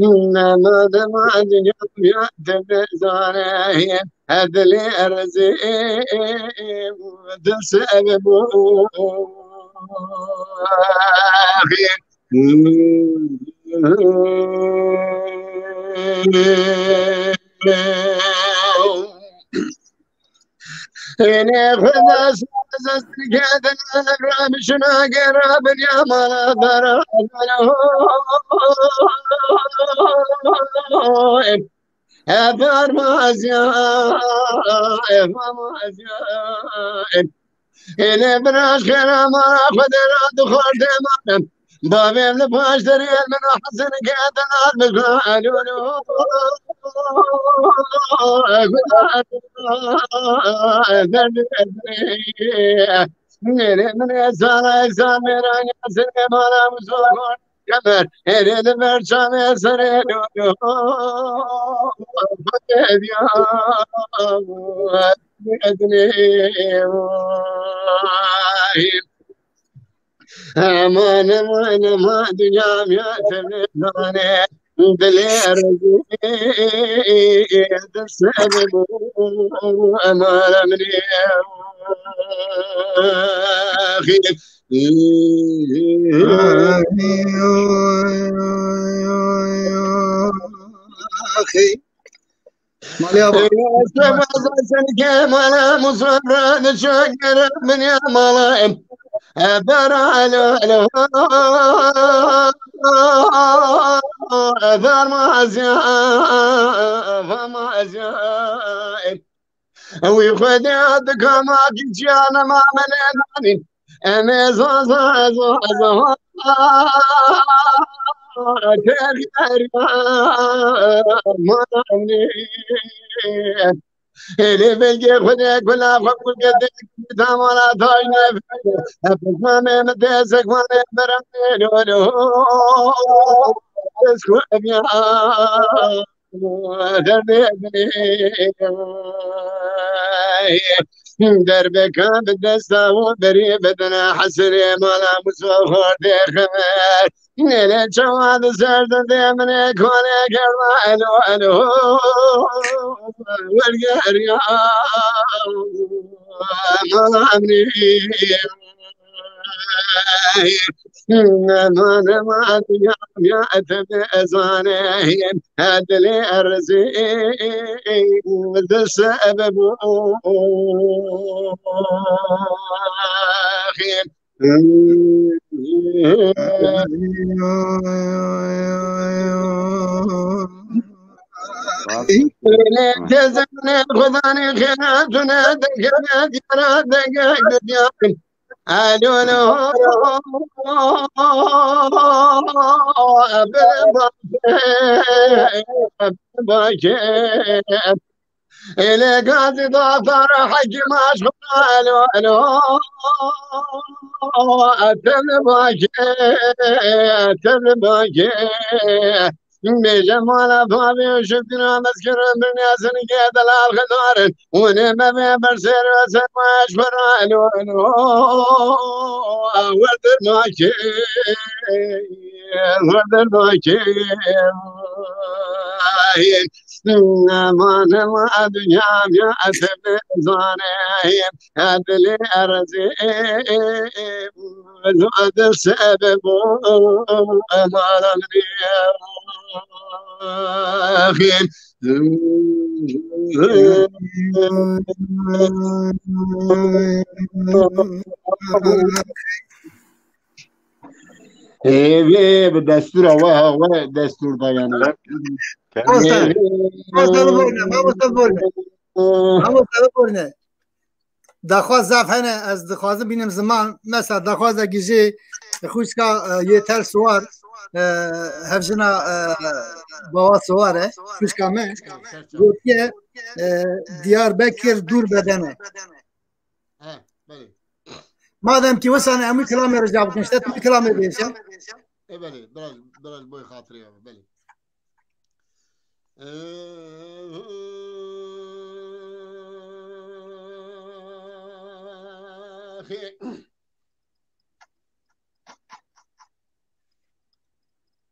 إنما دمع دنيا تبزانه هذلي أرزي وتسبب إني خذ سكت الأقرب شنا قرب يا ما برا أثر ما زين إني براش كلام أخذ دخول دمام بابي لباش دريل من حسن كاتنا بقالوا من يسار يسار ميران يسر مالا مسوق كبر إريد برشام يسر أمان ما دنيا يتمنى دلير السبب أمان مني أخي مالي أبا كمالا مصرا شكر من يا ملايم أبرع له أثر ما زين ويخدعتك ما كنت أنا ما ملياني أنا زازا اللي بلقي خدك ولا فقل قدك ولا طاينة أبقى ما مدسك ولا برمي له اسكت يا دربك بالدستا وبري بدنا حسري مالا مسوخور دي خمر نيلي جواد سرد دي منك وليك الو والقريا مالا مني ما يا أتبزاني هدلي أرزي ذا السبب جزمني خذاني خيراتنا دقات يا دقات ألو إلى قاضي ضافر حج مشغول أتم بجمال فاضي وشفتنا مسكر بالناس نقيد الخضار ونما ببرسير وسماش فرالو ورد الماكي نمان ما دنیا یا اتب زانه عدل ارزی زود سبب امانم ریاخین ایوی به دستور آوه دستور دایانه دخواست زفحنه از دخواست بینم زمان مثلا دخواست گیجی خوش که یه تر سوار هفجنا بوا سواره خوش که من گوتیه دیار بکر دور بدنه مادم که وسانه امی کلامی رجا بکنشته تو کلامی بیشم بله براج بوی خاطری بله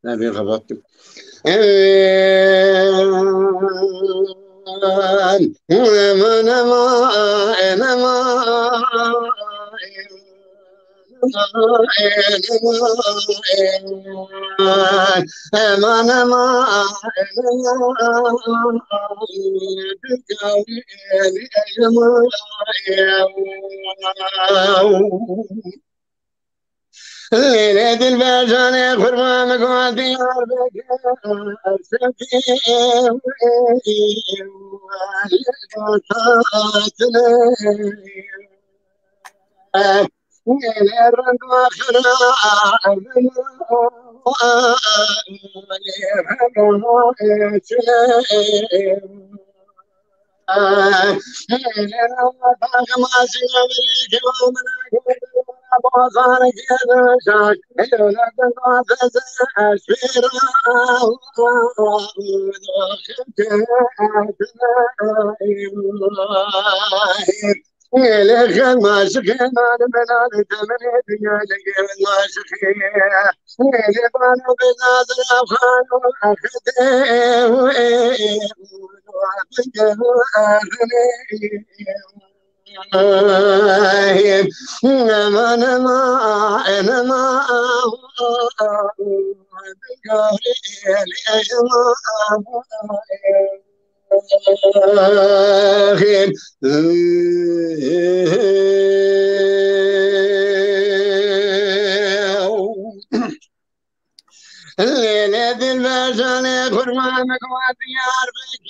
نبي غلطت ليلة البرجانة خرمانك وديار بك لكن ما شكينا لمنال تمني دنيا لكن ما شكينا لبانا بنادر أفخان وأخذي الليلة ذي البرجانة خرمانك وديار بك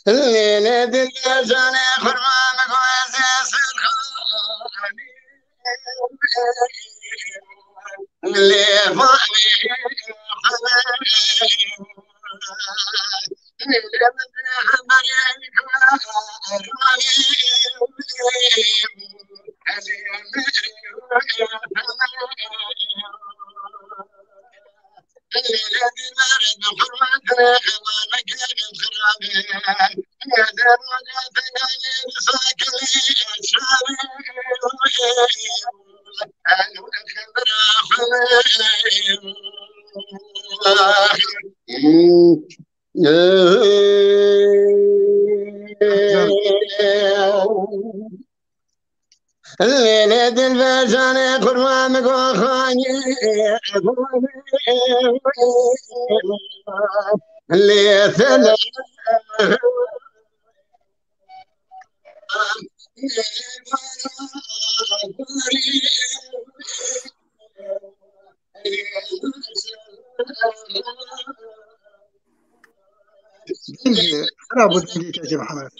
الليلة دي الجاني خرمانك وعزيز الخاني اللي فاني الليلة الفجانة قرمامك وخاني اللي ثنا دنجي خراب دنجي كاجي محمد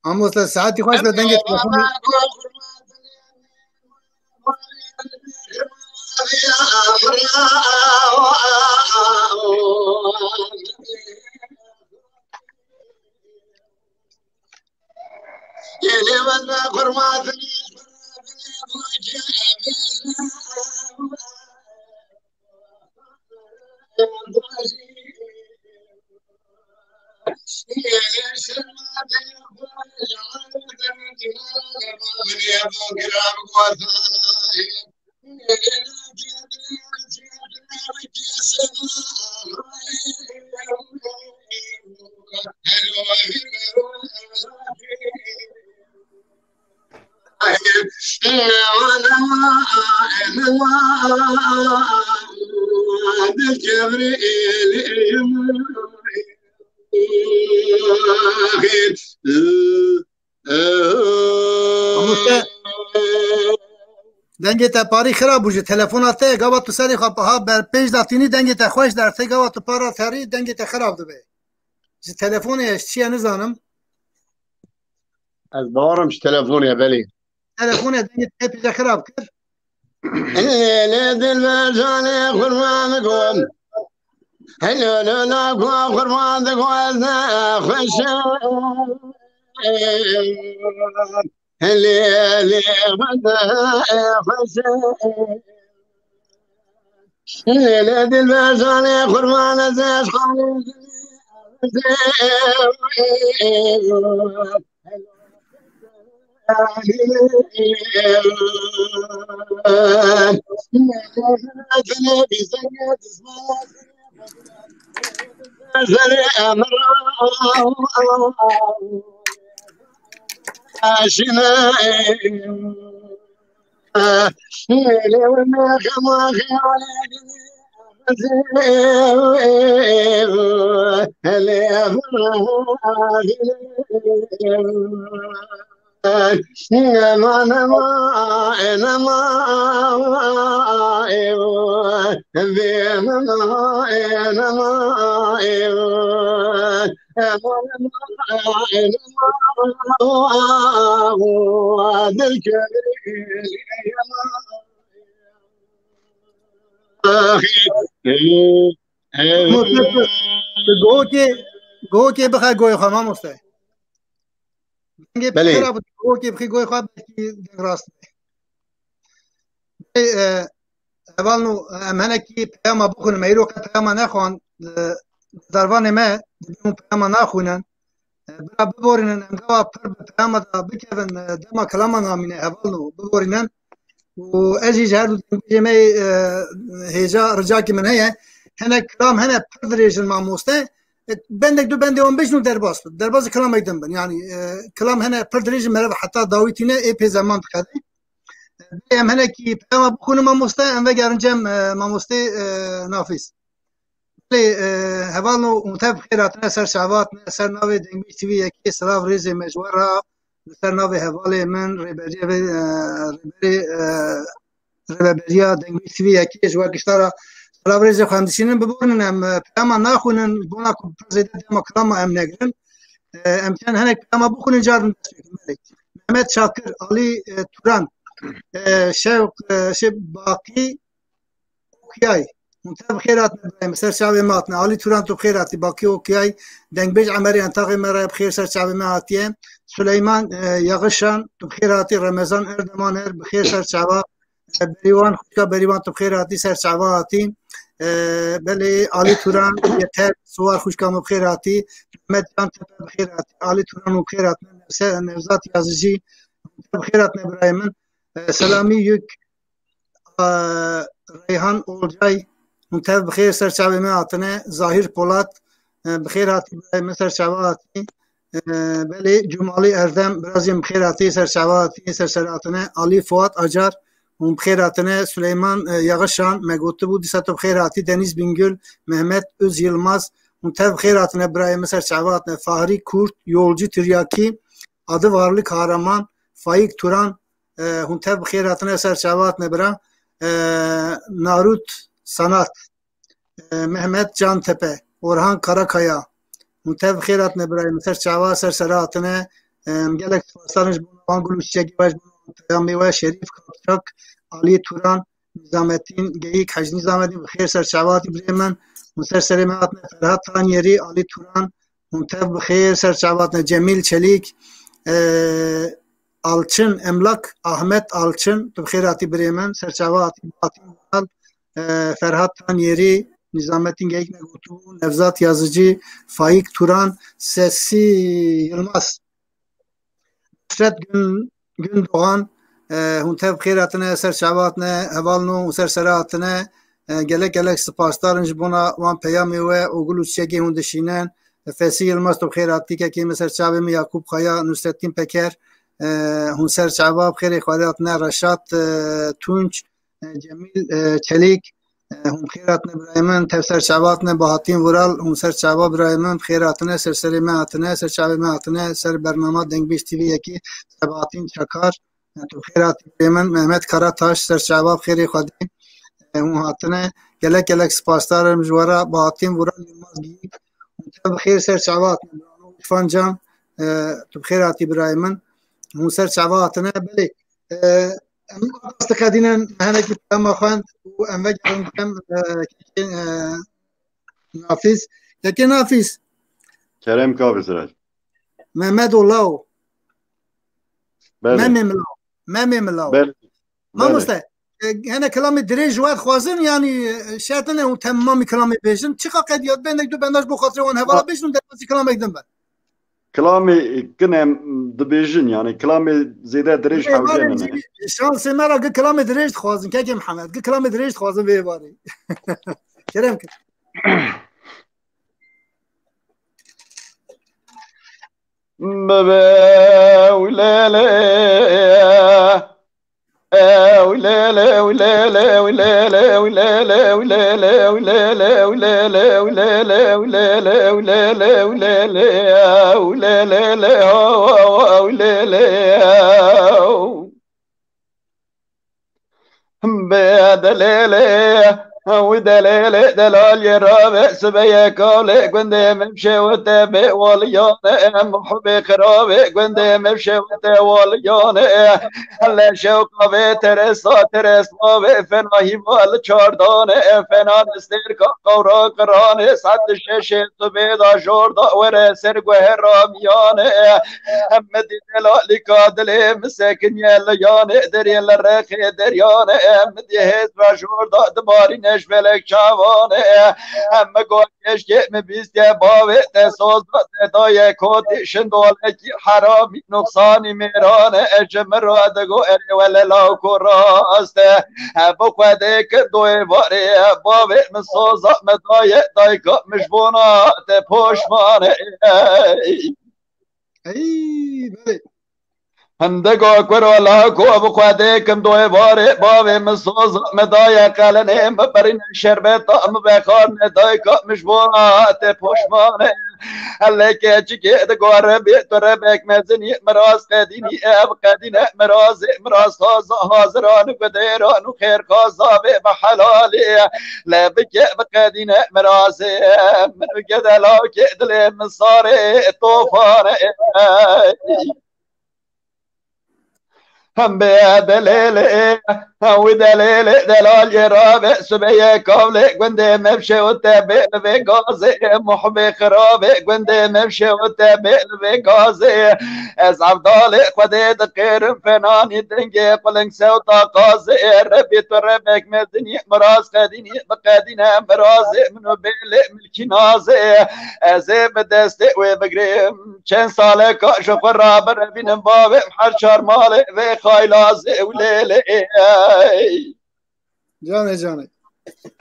عمو ساعات يخش لدنجي تلفوني دنگی تا پاری خراب بوده تلفنات گاوا تو سری خواب ها بر پیج داتینی دنگی تا خوش در تی گاوا تو پارا تاری دنگی تا خراب دبه ج تلفنش چیه نزانم از بارمش تلفوني بلي تلفن دنگی تا پیج خراب کرد لا دل جاني قربان قوم هلا لا لا قربان قوم خش هلا لا غدا خش لا دل جاني قربان زاش خالد گو که بخواه گوی خواه ما مسته دنگی بله. خراب گو که بخواه گوی خواه بکی دنگ راست اول نو امهنه کی پیاما بخونم ایرو که پیاما نخوان دروان ما دیمون پیاما نخونن برا ببورینن امگاوا پر پیاما دا بکیون دما کلاما نامینه اول نو ببورینن و اجی جهدو جمعی هیجا رجا که من هیه هنه کلام هنه پر دریجن ما مسته بندك دو بندي اون بيشنو درباز كلام ايدن بن يعني كلام هنا بردريج مرة حتى داويتنا اي بي زمان بكذا ام هنا كي بما بكون ما مستا ام وجارنجم ما مستي نافيس لي هبالو متابع خيراتنا سر شعباتنا سر ناوي دنبي تي في كي سلاف ريزي مجورها سر ناوي هبالي من ريبريا دنبي تي في كي جوا كشترا سلاوریز خواندشینن ببرن ام پیام ناخونن بونا کو زید دم کلام ام نگرن امکان هنک پیام بخونن جارن محمد شاکر علی توران شوق شب باقی اوکیای منتهى بخيرات مسار شعبي ماتنا علي توران تو بخيراتي باقي اوكياي دنگ بيج عمري انتاقي مرا بخير سر شعبي ماتيه سليمان يغشان تو بخيراتي رمضان اردمان بخير سر شعبا بريوان خوشكا بريوان تو بخيراتي سر شعباتي بلي علي توران يتهب سوار خوشكا بخيراتي محمد جان بخيراتي علي توران بخيراتنا نفزات يازجي بخيراتنا ابراهيم سلامي يك ريحان اولجاي منتهى بخير سر شعبي معطنا ظاهر بولات بخير هاتي سر شعباتي بلي جمالي اردم برازيم بخير هاتي سر شعباتي سر شراتنا علي فؤاد اجار بخير هاتنا سليمان يغشان مقوتبو ديساتو بخير هاتي دeniz بنگل مهمت öz Yılmaz منتهى بخير هاتنا ابراهيم سر شعباتنا Fahri Kurt yolcu tiryaki adı varlı kahraman Faik Turan منتهى بخير هاتنا سر شعباتنا برا Narut Sanat Mehmet Cantepe Orhan Karakaya منتهى بخيراتنا ابراهيم سر شعبا سر سراتنا مجلك فاستانج بانقول الشيخ واج بيامي وشريف كابتشك علي توران نظام الدين جيك حج نظام الدين بخير سر شعبات ابراهيم مسر سلاماتنا فرهاد ثانيري علي توران منتهى بخير سر شعباتنا جميل çelik Alçın Emlak Ahmet Alçın بخيراتي بريمن سر شعبات Ferhat Tanyeri Nizamettin Geyik Megutu Nevzat Yazıcı Faik Turan Sesi Yılmaz Nusret Gündoğan Huntev Bxiratine Ser Şabatine Hevalnu Ser Seratine Gelek Spastarın Jibuna Van Peyami ve Ogulu Çeki Hundişinen Fesi Yılmaz Bxirati Keki Ser Şabimi Yakup Kaya Nusrettin Peker Hun Ser Şabab Bxiri Xwaratine Reşat Tunç جمیل چلیک هم خیراتنا برایمن تفسر شعباتنا باهاتین ورال هم سر شعبا برایمن خیراتنا سر سری معتنا سر شعب معتنا سر برنامه دنگ بیش تیوی یکی سباتین چکار تو خیرات برایمن محمد کراتاش سر شعبا خیری خودی هم هاتنا گلک سپاسدار مجوارا باهاتین ورال یلماز گیک هم خیر سر شعباتنا فان جان تو خیراتی برایمن هم سر شعباتنا بله استقادينا هنا كما خان وأمجد كم نافذ لكن نافذ كريم كابر سراج محمد الله ما مملاو ما مستعد هنا كلامي دريج واد خوازن يعني شاتنا وتمام كلامي بيجن شقا قد يد بينك دو بنداش بخاطر وان هبلا بيجن دراسي كلامي يقدم بل كلامي كنا دبيجن يعني كلامي زيادة دريج حوالينا شان سمارا قل كلامي دريج خوازن كاكي محمد قل كلامي دريج خوازن بيباري كريم بابا ولا لا ولا لا ولا لا ولا لا ولا لا ولا لا ولا لا ولا لا ولا لا ولا لا ولا لا ولا لا ولا لا لا ولا لا بدلالة ودلالة دلال يرابع سبيا كالي قندي ممشي وتابع واليانا محبي خرابي قندي ممشي وتابع واليانا هلا شوقا بي ترسا بي فناهي والچاردان فنان استير قورا قران سعد الشيشي تبيدا جوردا ورسر قهر راميان همدي دلالي كادلي مساكن يليان دريال الرخي دريان مدي هيد جوردا دماري بلک چوانه همه گوش که میبیست باوی تسوز دای کودشن دولکی حرامی نقصانی میرانه اجمر و دگو اری وللا کراسته بقوده که دوی واری باوی مسوزا مدای دایگا مشبونا پشمانه ای بله هندگو کرولا کو بخواده کم دوی باره باوی مسوز مدای قلنه مبرین شربت ام بخار ندای که مشبونات پشمانه هلك چکی دگار بیت ربک مزنی مراز قدینی اب قدینه مراز حاضران قدیران و خیر قاضابه بحلالی لبک بقدینه مراز من قدلا کدل مصار طوفان هم بدليل ودليل دلال جراب سبيه كولي قند مبشي وتابع بغازي محبي خرابي قند مبشي وتابع بغازي اسعب ضالق وديد قير فناني دنجي قلن سوطا قازي ربي تربك مدني مراز قديني بقدينا مرازي منو بيلي ملكي نازي ازي بدستي وبقريم چند ساله كاشو قراب ربي نبابي محرشار مالي خايلازي وليلي جاني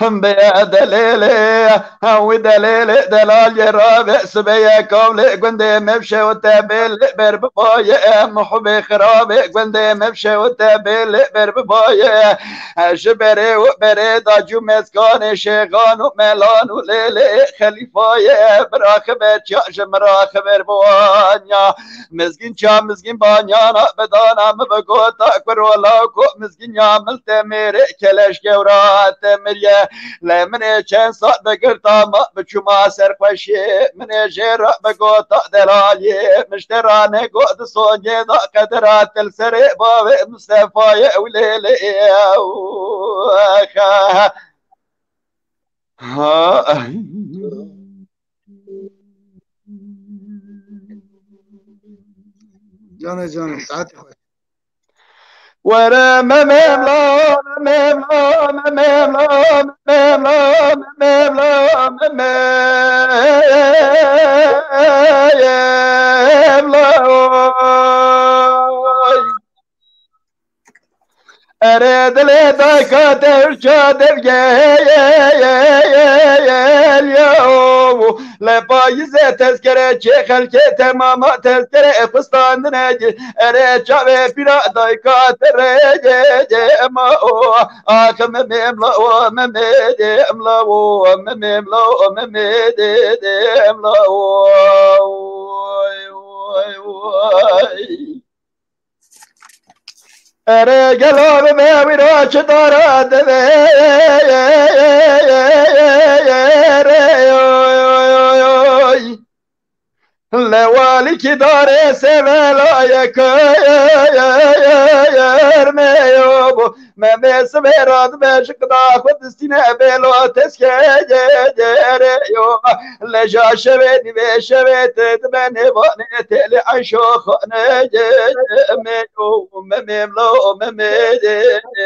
هم بدليلي ودليلي دلال جراب سبيه كولي قندي مبشي وتابيل برباية محبي خرابي قندي مبشي وتابيل برباية جبري وبري داجو مسكاني شيغان وميلان وليلي خليفاية براخبة جاج مراخبة بوانيا مزقين شا مزقين بانيانا بدانا مبقوتا كرولاكو مزقين يعمل تميري كلاش جورات تميري لمن چند ساعت بگرتا ما بچوما سرخوشی من جير بگوتا دلالی مشترانه گود سونی دا قدرات السر باب مصطفى وليلي جاني ساعتي ورا مملا مملا مملا مملا مملا أريد لديك ترشد اليوم لبايزة تذكرة شيخ الكي تماما تذكرة فستان نجي أريد شعبي بلا ديك ترجي ماو آخ مملا ومميدي املا ومملا ومميدي املا رجال ما وراش دارات لوالك دار سبلا يرميوب ما بسبرات بشك داخل السنة بلو تسكيريو لجا شبيني بشبيت تبني باني تلي عشوخ نجميو مملو ممدملو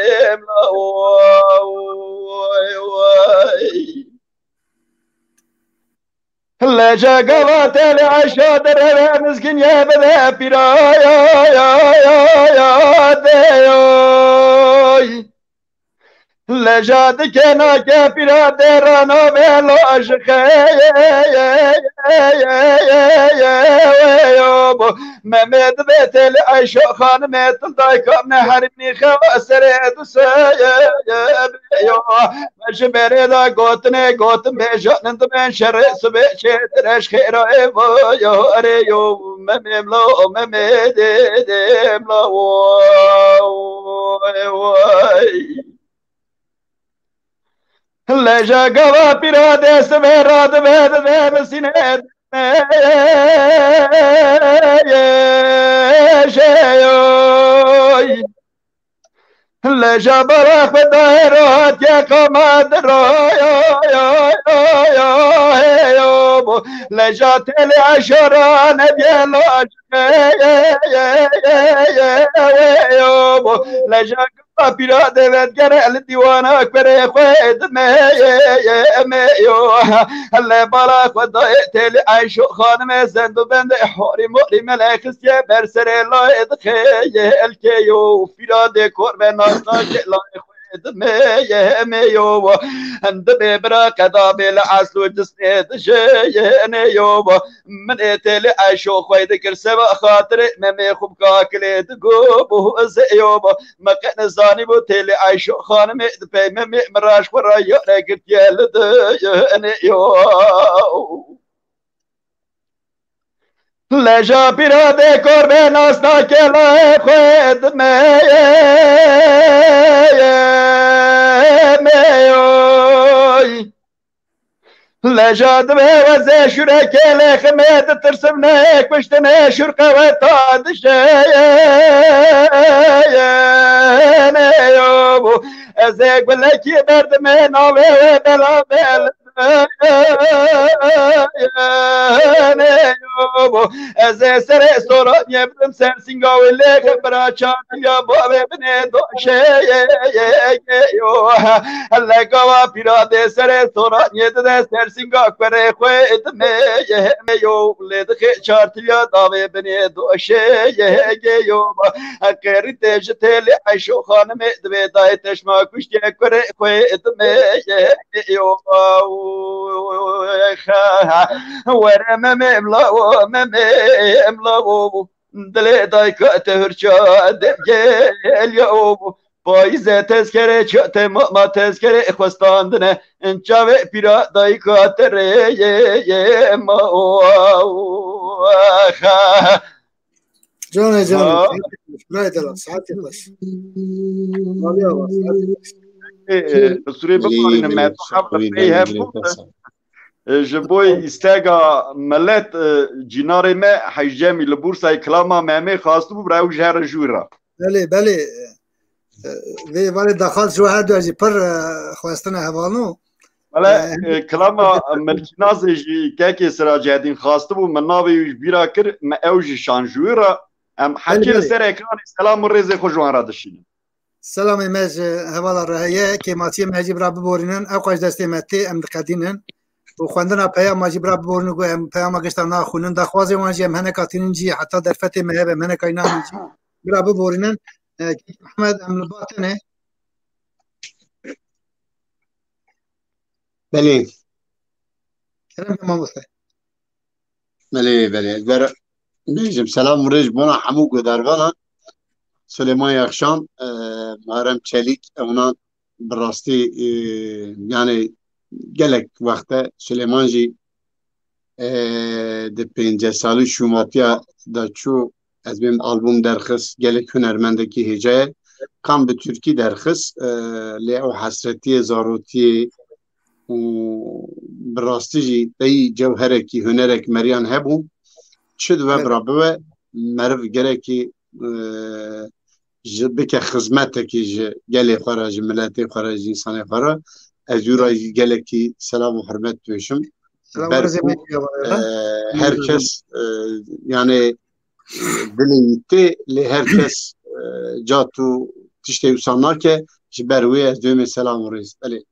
لجا قوات العشا درها مسكين يا بذا برايا ديوي لجا دكنا كافرا درانا بلو اشخيوب ممد بيت العشا خان ميت الضيكم نحربني خواسر دسيبيو مجبري دا قوتني قوتن بيجان انت من شر سبي شترش خيرا ايبو اريو مملو ممدملو لجا قوا براد سمراد بهد مسينات شيوي لجا براخ بدايرات يا قماد رايو لجا تلي عشرة نبيلو لجا بيراد بدر الديوان اكبر خويد ميو هلا بالاك ودايت العيش خانم زند بند حوري موري ملك يا برسر لا ادخي الكيو بيراد قربان ناس لا ميو عند ببرا كذاب العسل جسد شينيو من اتل عيشو خويد كرسبا خاطر ممي خوب كاكلت غوب زيوب ما كان زاني بو تل عيشو خانم ممي مراش ورايا رجت يلد يو لجا پیراده کربه ناسنا کلاه خود میوی لجاد به وزه شرک لخمت ترسم نک پشتنه شرقه و تادشه نیو از یک بلکی برد من آوه و بلا بل از سر سورات یبدم سر سنگاوی لخم برا چاندیا باوه بنه دوشه لگاوا پیراده سر سورات یده سر سنگا کره خوید میو لدخ چارتیا داوه بنه دوشه یو اکری تیج تیلی عشو خانم دوی دای تشما کشتی کره خوید میو ورم مملاو مملاو دل دای کات هرچا دل یو پاییز تذکره چات ما تذکره خواستاندنه انچاوه پیرا دای کات ری ما جان برای دلم ساعتی باش مالی آواز بسوری بمارین مدو قبل پیه جبوی استاگا ملت جنار ما حجامی لبورسای کلاما مامه خواستو برای جهر جورا بله ولی داخل شو هر دو ازی پر خواستن حوالو بله کلاما ملکناز جی که سراجهدین خواسته بو من ناوی بیرا کر ما اوج شانجورا ام حکی سر اکران سلام و ریز خوشوان را دشینم سلام مج حوالا رهیه که ماتی مجیب را ببورینن او قاش دستی متی ام دقدینن و خواندن پیام مجیب را ببورن گو ام پیام گشتن ناخونن دخوازی وانجی ام هنه کاتینن جی حتی در فتح مهب ام هنه کای نامن جی برا ببورینن احمد ام لباطنه بله كلام ما بخير بله در بیجم سلام ریج بونا همو گدروانا سلیمان یخشان مهرم چلیک اونا براستی یعنی گلک وقتا سلیمان جی ده 50 سالی شوماتیا دا چو از بیم آلبوم درخص گلک هنرمندکی هجای کام به ترکی درخص لی او حسرتی زاروتی براستی جی دی جوهرکی هنرک مریان هبون چد و برابه مرف گرکی بک خدمت کی گلی خارج ملت خارج انسان خارج از جورا گلکی سلام و حرمت توشم هر کس یعنی دلیته لی هر کس جاتو تشتی وسانا که جبروی از دوم سلام و رئیس بله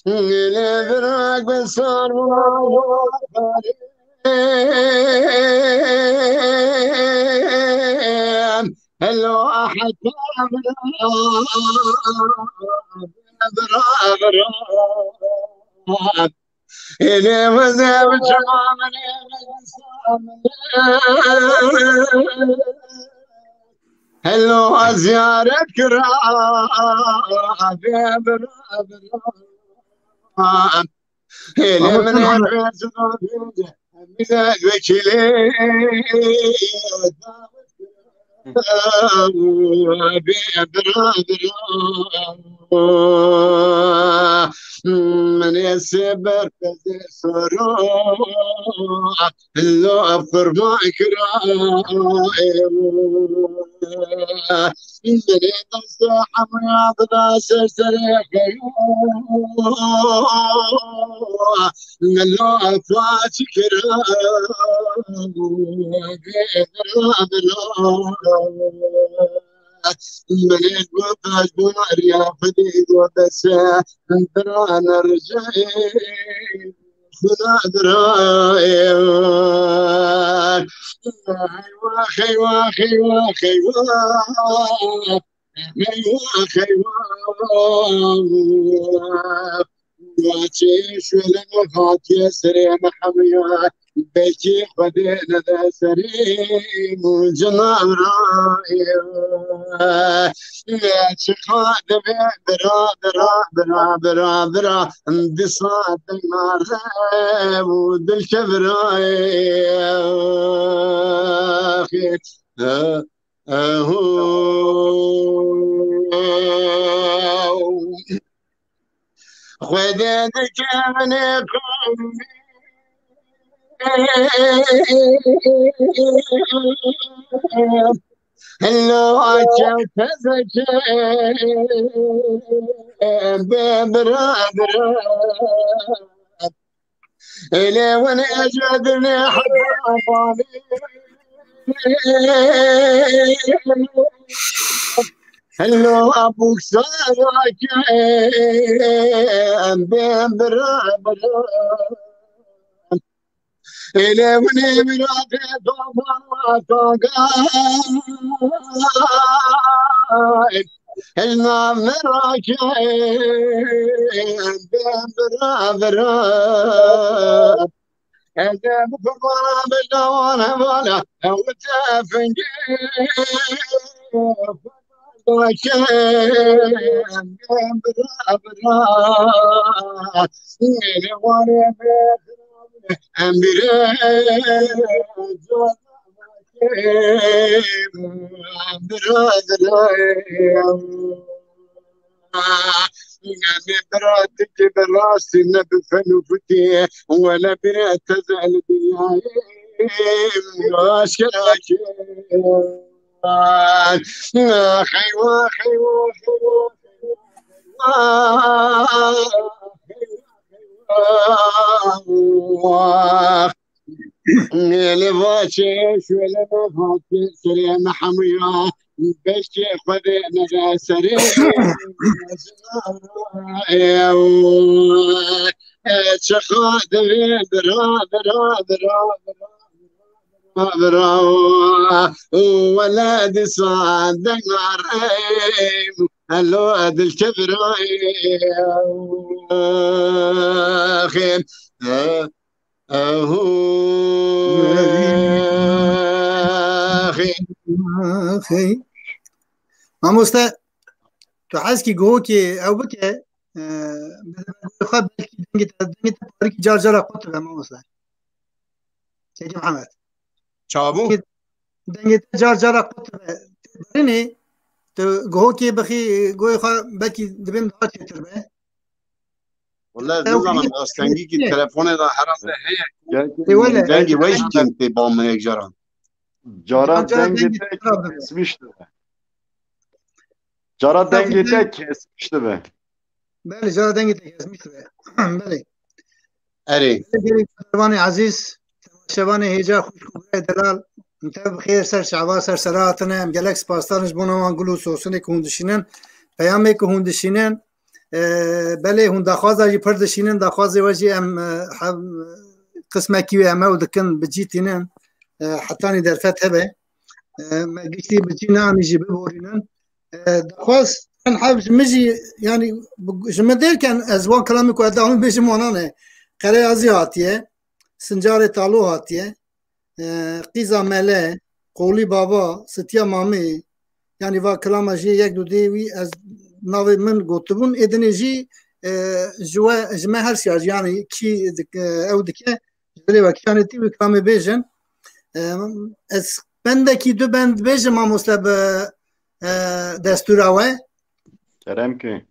لبراك بسار هلو أحد إلي وزيب شامني هلو زيارة كراب إلي من الرأس بذات وكلي من يسبر كذي صروح اللو أفكر ما من يتصاحب ويعطنا سرسريك اللو أفكر مليت بطاش بماريا فديد وبسا انترانا رجعين خنا درايان خيوا واتش ولما خاطي سريع محميات بيتي خدينا ذا سريم وجنان راية يا شخاد برا برا برا برا برا اندي صاد النار ودل شبراية خذ كانكم هلو عجبت ببرا برا إلي وانا أجدني حبابي هلو أبوك صارك ببرا برا إلي وني مراتي طوبا طوقاي هلنا مراكي ببرا برا هذا بفضل بالدوانة ولا وتفنجي براتك براسي نبفن وفتي ولا برات تزعل بياي اشكرك خيوة خيوة خيوة اللي باشيش ولا بفاتي سريع محمية بشي خذينا سريع شخاد برا برا برا برا ولد صادق ناريم هلو هذا الكبرايم أخي ما مستا تحس كي جو كي أو بك خب دنجت بارك جار جار قط ما مستا سيدي محمد شابو دنجت جار جار قط بريني تو جو كي بخي جو خا بكي دبم دات تربه والله نظام استنجي كي التليفون ده حرام ده هي ولا دنجي ويش كنت بام هيك جران جارا دنگی tek kesmişti be. Jara dengi tek kesmişti be. بله جار دنجت كسمت بله اري شباني عزيز شباني هيجا خوش دلال انت بخير سر شعبا سر سراتنا مجلكس باستانش بونا نقولوا سوسني كوندشينن پیامي كوندشينن بله هون دخوازه جي پردشينن دخوازه وجي ام قسمه كيو ام ودكن بجيتينن حتى در فتح به ما قلتي بجينا نجي بورينن دخواز كان حابب مجي يعني جمدير كان ازوان كلامك وادعهم بيجي مونانه قرية ازياتيه سنجار طالو هاتيه قيزا ملا قولي بابا ستيا مامي يعني va كلام جي يك دو ديوي از ناوي من قطبون ادني جي جوا هرسي يعني كي او دكه جري وكانت كلام بيجن از بندکی دو بند بیجم ما مسلب دستور اوه Kerem ki.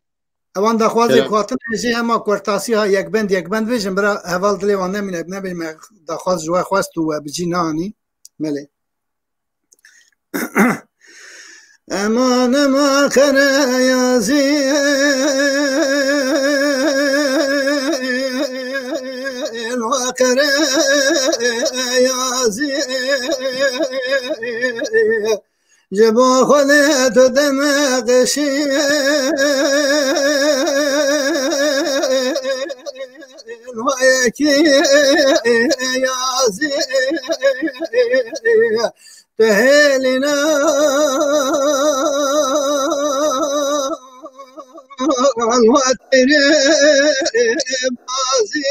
اوان دخوازی خواتن جی هما کورتاسی ها یک بند بیجم برا حوال دلی وان نمینه نبیم دخواز جوه خواست و بجی نانی ملی امان ما خنه یازی الوقر یازی جبا خودت دمقشی الوقر یازی تهلنا الوطن بازي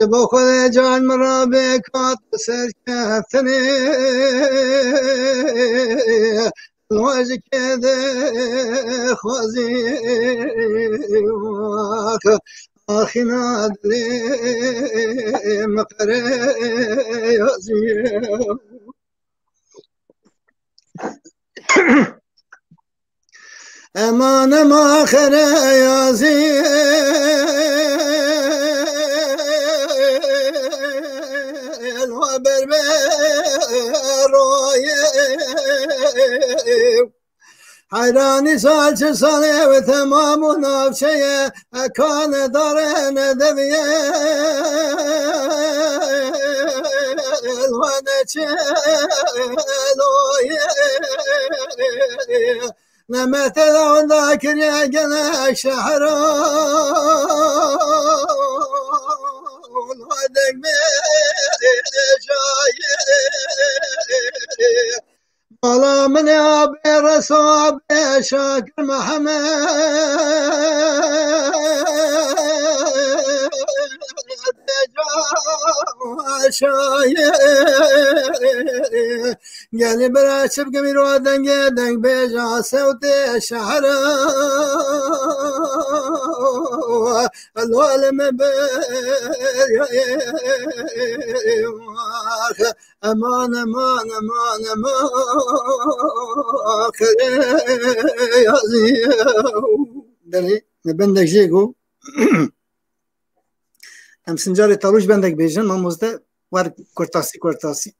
بخود جان مرا بکات سرکفتنی الواج کده خوزی آخینا دلی مقره یازی امان مخره یازی الوابر بروی حیرانی سال چه ساله و تمام و نافچه اکان داره ندویه الوانه چه الویه نمت دون ذاكر يا جناح شهرون ودق بجاي والله من ابي رسول شاكر محمد شاير قال براشب قمير ودنق دنق بيجا صوتي الشحر الوالم امان امان امان امان يا دلي بندق جيجو ام سنجاري طاروش بندق بيجن ما مزده ور كورتاسي كورتاسي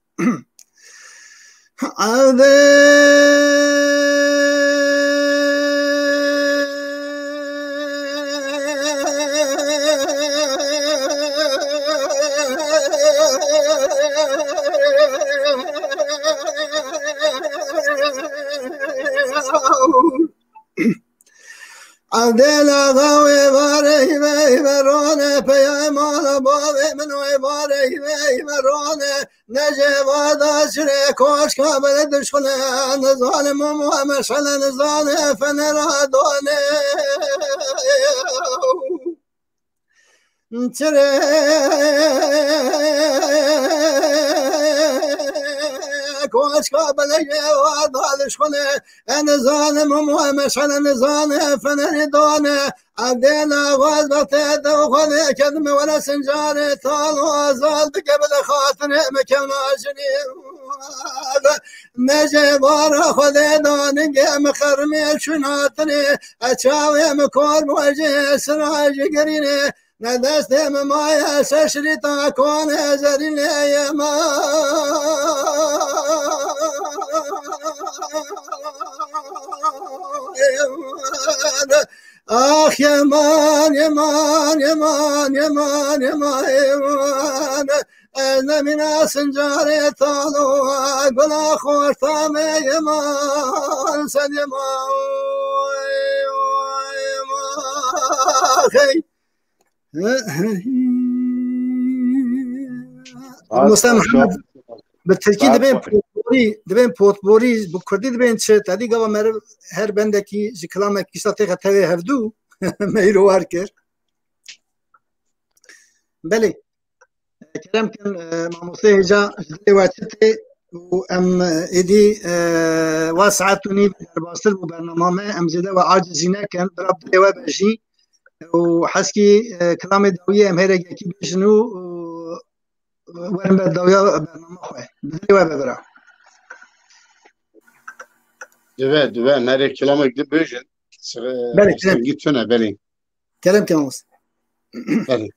عدل غاوي باري برونه پیمان باوي منوي باري برونه نجيب داشر کوش کابل دشخنه ظالم و مشعل نزانه فنرادونه ترى کوش کابل جواد دشخنه نزانم و مشعل نزانه فنرادونه عبدين غاز بطيت وخذ كذب ولا سنجاري طال وازال بقبل خاطر مكان عجني نجي بارا خذ داني مخرمي شناتني اتشاوي مكور وجه سراج قريني ندست مايا سشريطا كون زريني يا ما آخ يمان يمان يمان يمان يمان يمان أنا من سنجاري طالو أقول خورتام يمان سن يمان أخي المستمع بالتأكيد دبين پوتبوری بکردی دبین چه تادی گاوا مر هر بنده کی جکلام کیسا تیغ تاوی هفدو میرو وارکر بله كلام كان معموسيه جا واتتي وام ايدي واسعتني بالباصل وبرنامج ام زيده وعاجزينه كان برب دوا بجي وحسكي كلام داويه ام هيرجي كي بجنو وين بداويه برنامج خوي دوا ببرا دوه نره کلام اگه بجن بله كلام گیتونه بله كلام كاموس بله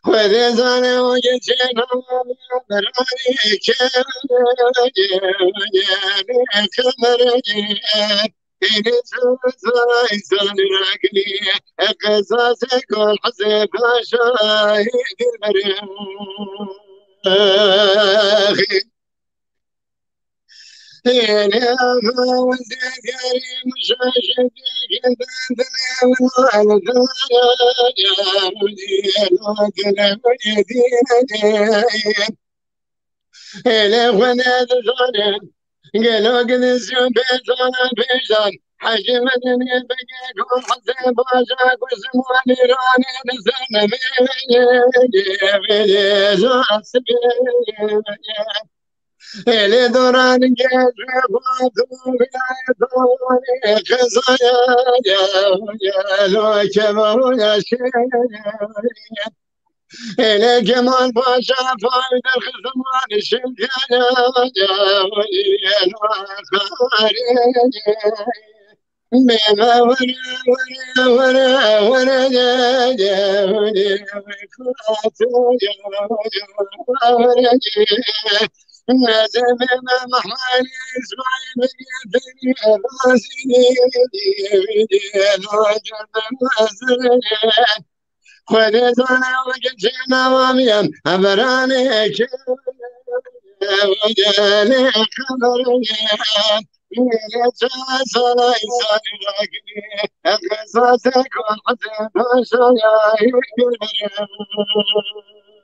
خودزانه و گچنا برای کمر این سوزای سان رکنی قصاص کل حسب شاهد المریم ele doran gece batu bile kızaya ya lo kemal ya ele kemal paşa fayda kızman şimdiyana ya lo khari Mema vara خودتانه و گچنا وامیم ابرانه که وجاله خبریم میلت سال انسان راگنی قصاص کن حسن شایعی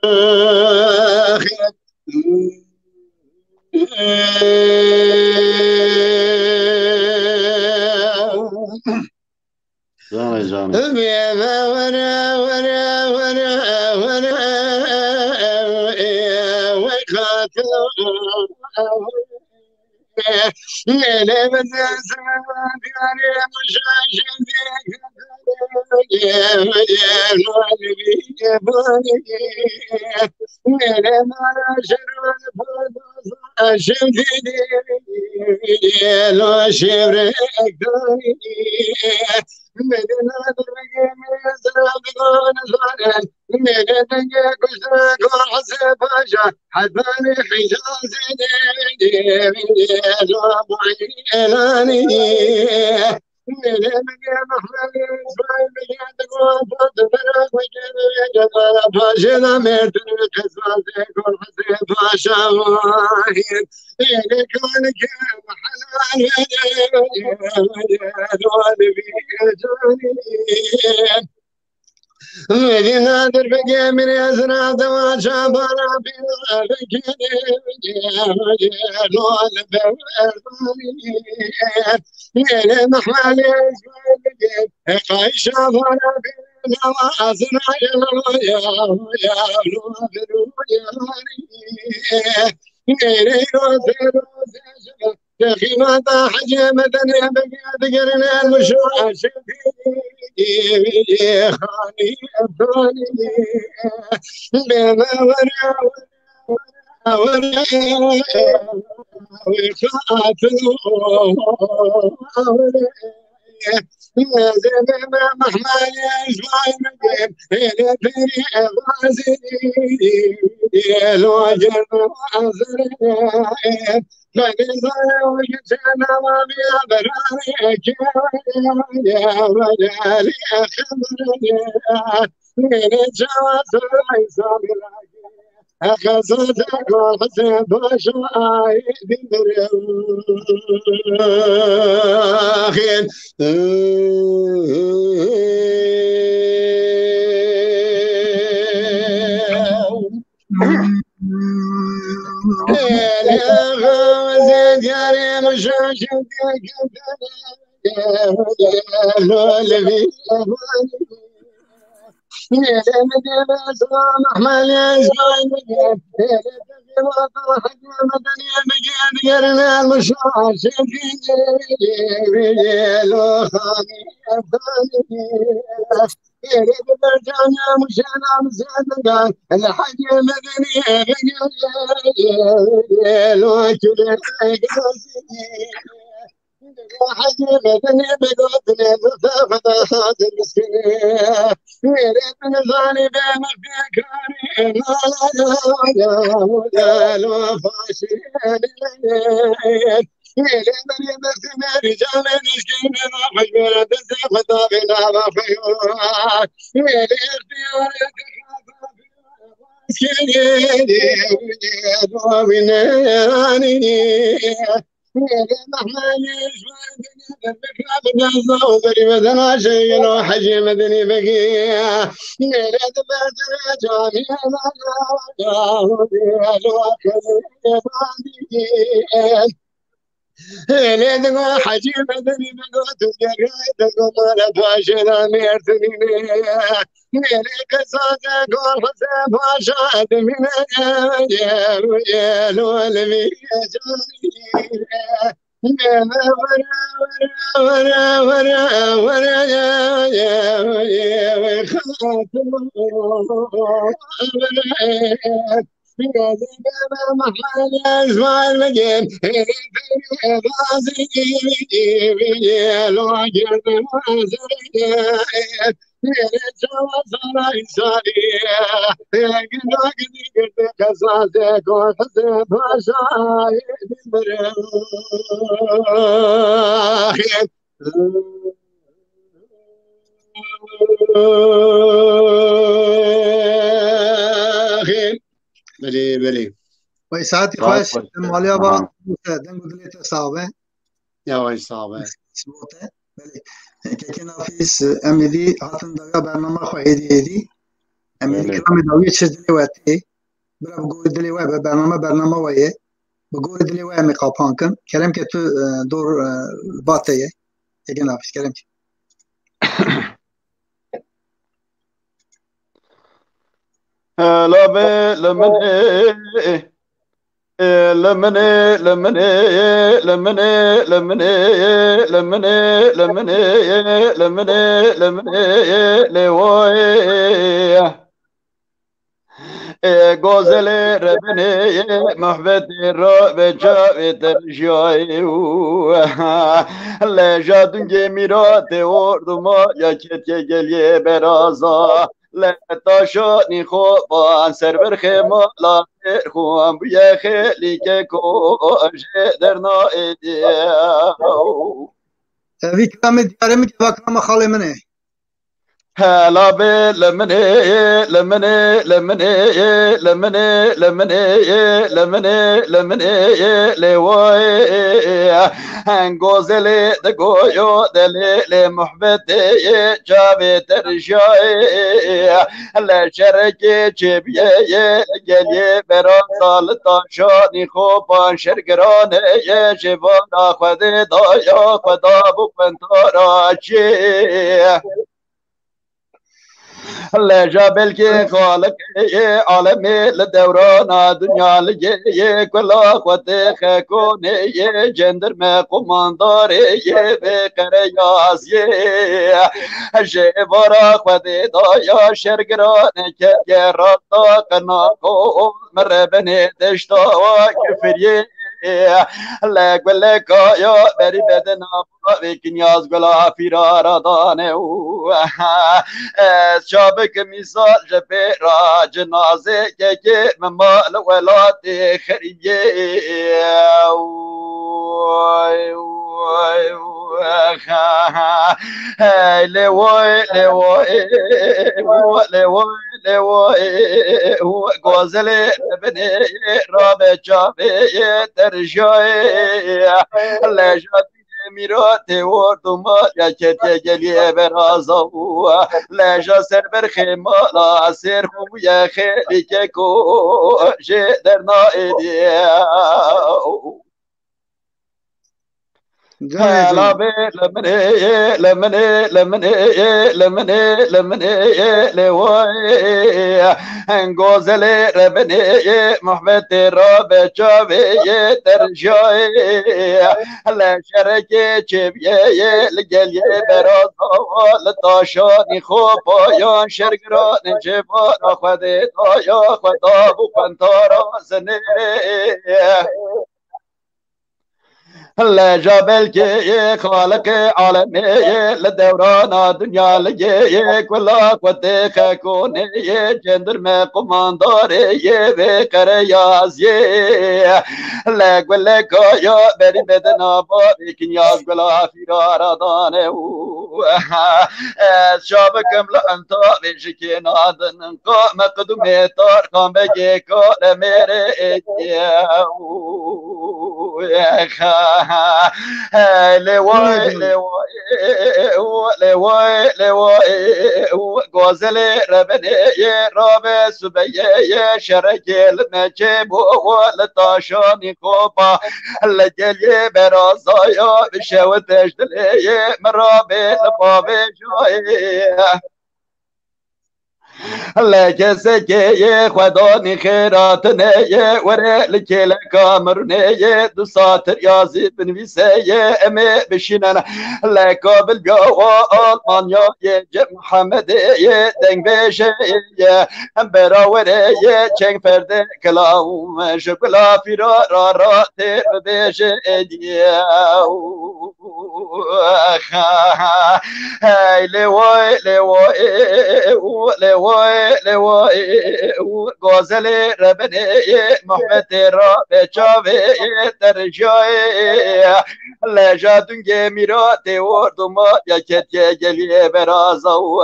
آخرت حباني حجاز مدينة دربقة من يزرع دوا شابانا بيضا بكيني لون بورداني ميلي محمالي اسمعي قاي شابانا بيضا وازرع يا لون بروياني ميلي روزي شبا تخيمات حجة مدني بقرنا المشروع شفيني خاني أفاني بما ورا أخذتك وحسب شوائد الرياخين غازت يا مشاشد بله بله و ساعتی ساعت خوش باشه مالیا با آها دنگو دلیت صاحبه یواش صاحبه سبوته بله که نافیس امیدی هاتن دایا برنامه خواهیدی امیدی بله کلامی داوی چیز دلی واتی برا بگوی دلی وای به برنامه وایه بگوی دلی وای می قاپان کن کلم که تو دور باته که نافیس کلم که لا به لمنه لمنه لمنه لمنه لمنه لمنه لمنه لمنه لمنه لوي غزل ربني محبت رو به جا درجای لجادون گمیرات اردما یا کت گلیه برازا لتاشانی خوبان سر برخ مالا خوام بیا خیلی که کوش در نایدی وی کلامی دیاره می که با کلام خاله منه هلا به لمنه لمنه لمنه لمنه لمنه لمنه لمنه لوای هنگوزل دگویو دلیل محبت جاوی ترجای لشرک چبیه گلیه برا سال تاشانی خوبان شرگرانه جوان خود دایا خدا بکنتارا چیه لجابل کے خالق عالم لدوران دنیا لگے کلا خود خکون یہ جندر میں قماندار یہ بے کر یاز یہ جبارا خود دایا شرگران کے راتا کنا کو مربن دشتا کفر یہ لك ولك يا بري بدنا بك نياز قلا فرار دانه شابك مثال جبرا جنازه كي ممال ولات خريه لوي لوي لوي لوي غزل بني رابع جابي ترجوي لجات میرات وردما یا کتی گلیه برازا لجا سر برخمالا سر خوب یا خیلی که کوشه در نایدی لا بي لمني لواي انغوزلي ربني محبت رب جابي ترجاي لا شركي تشبيه لجلي براز لطاشاني خوبايان شرقران جبان خدي يا خدا بقنطارا زني جابل كي خالق عالمي لدوران دنيا لجي كلا قوتي كوني جندر ما قمانداري بكر يازي لك ولك يا بري بدنا باري كنياز قلا فيرا دانه شابكم لأنت بشكي نادن مقدمي تار كان بجي كار ميري لواي غزل ربني راب سبيه شركي المجيب ولطاشاني كوبا لجلي برازايا بشوتش دلي مرابي لبابي جوي لکه سکه خدا نی خیرات نیه وره لکه لکامر نیه دو ساتر یازی بنویسه امی بشینن لکه بلگا و آلمانیا یه جب محمد یه دنگ بشه یه هم براوره یه چنگ فرده کلاوم شکلا فیرا را تیر بشه یه لوای غزل ربني محبت را بچاوي ترجاي لا جادون جميرات وردما يكت يجلي برازو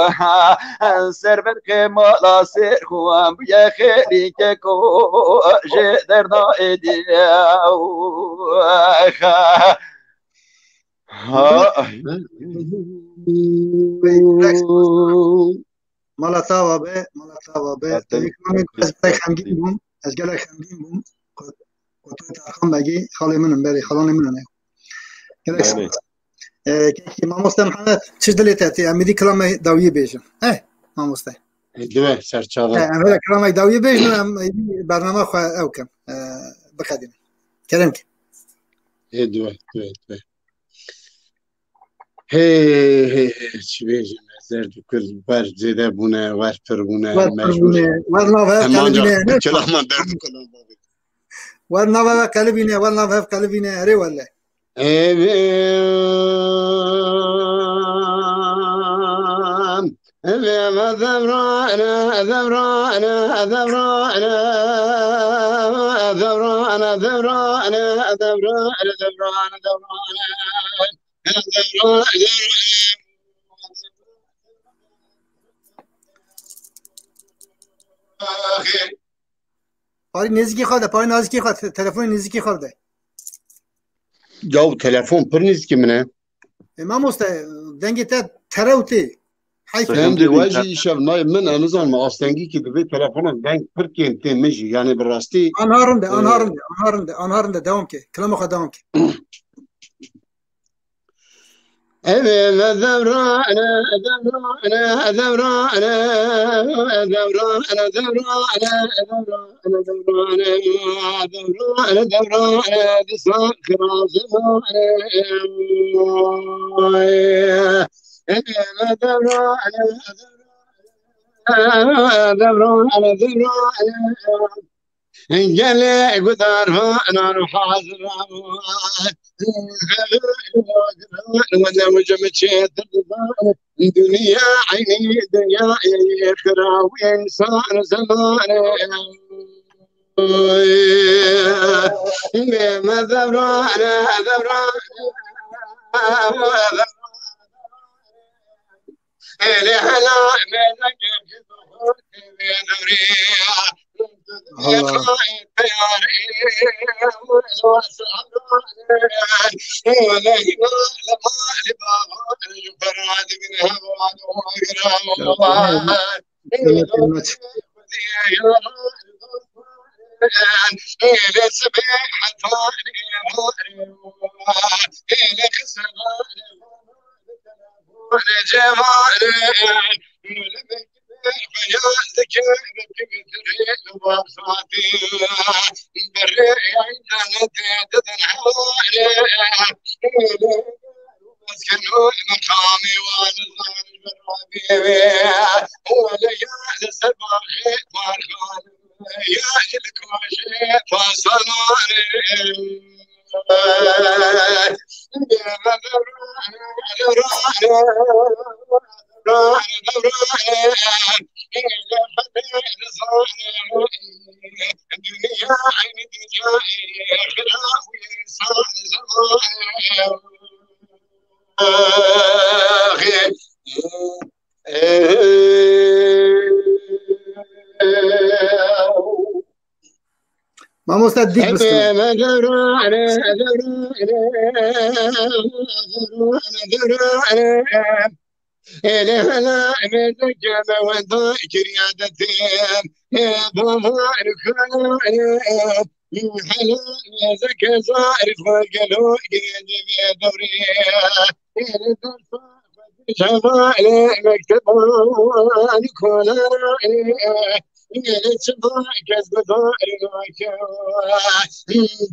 سر برخما لا سر خوام يا خيري كو جدرنا ايدي مالتا وابه تبي كمان از خمگین بوم از گله خمگین بوم قطعه ترخم بگی خاله منم بری خالانه منم گله که ما محمد چیز دلیته امیدی کلام داویه بیشم ما مسته دوه سرچاوه امیدی کلام داویه بیشم برنامه خو او کم بقدیم کرم که دوه هی چی بیشم زرد کل بر زده بونه ور پر بونه مشهور ور نوه کلبینه چرا من درد کنم ور نوه کلبینه اره ولی پای نزدیکی خورده تلفن نزدیکی خورده جاو تلفن پر نزدیکی منه ما مسته دنگی تا تروتی هم دی واجی شب نای من انزان ما استنگی که به تلفن دنگ پر کین تی میجی یعنی براستی آنهارنده دوام که کلام خود دوام که جلي قدر انا حاضر وانا مجمد دنيا عيني دنيا يخرا وانسان زمان ما ذبرا إلي هلا منك إلى سبيحة إلى خسران جمال بيازك بكبترين وفاتي بري عندنا تدن حوالي مسكنوا مقامي ونظام برابي ولا يا لسباخي مارخان يا الكوشي فصلاني ما مستديك بس لا متجمع وذاكر يادتين ضمار خلاني حلال يا زكا صار فوق قيد دوري شمالي مكتب كل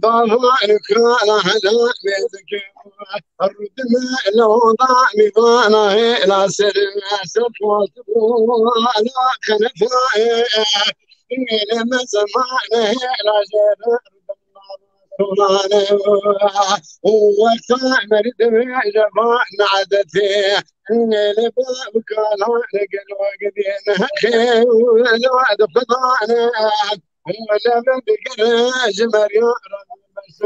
ضمان كان هذا بيتك الرد لو ضامي وانا الى سر سفوت وانا خلفاي لما زمانه لا جرى وكان دمع زمان عدتي لباب كان لقل وقدينا خير الوعد فضانا ولا بقراج مريار بس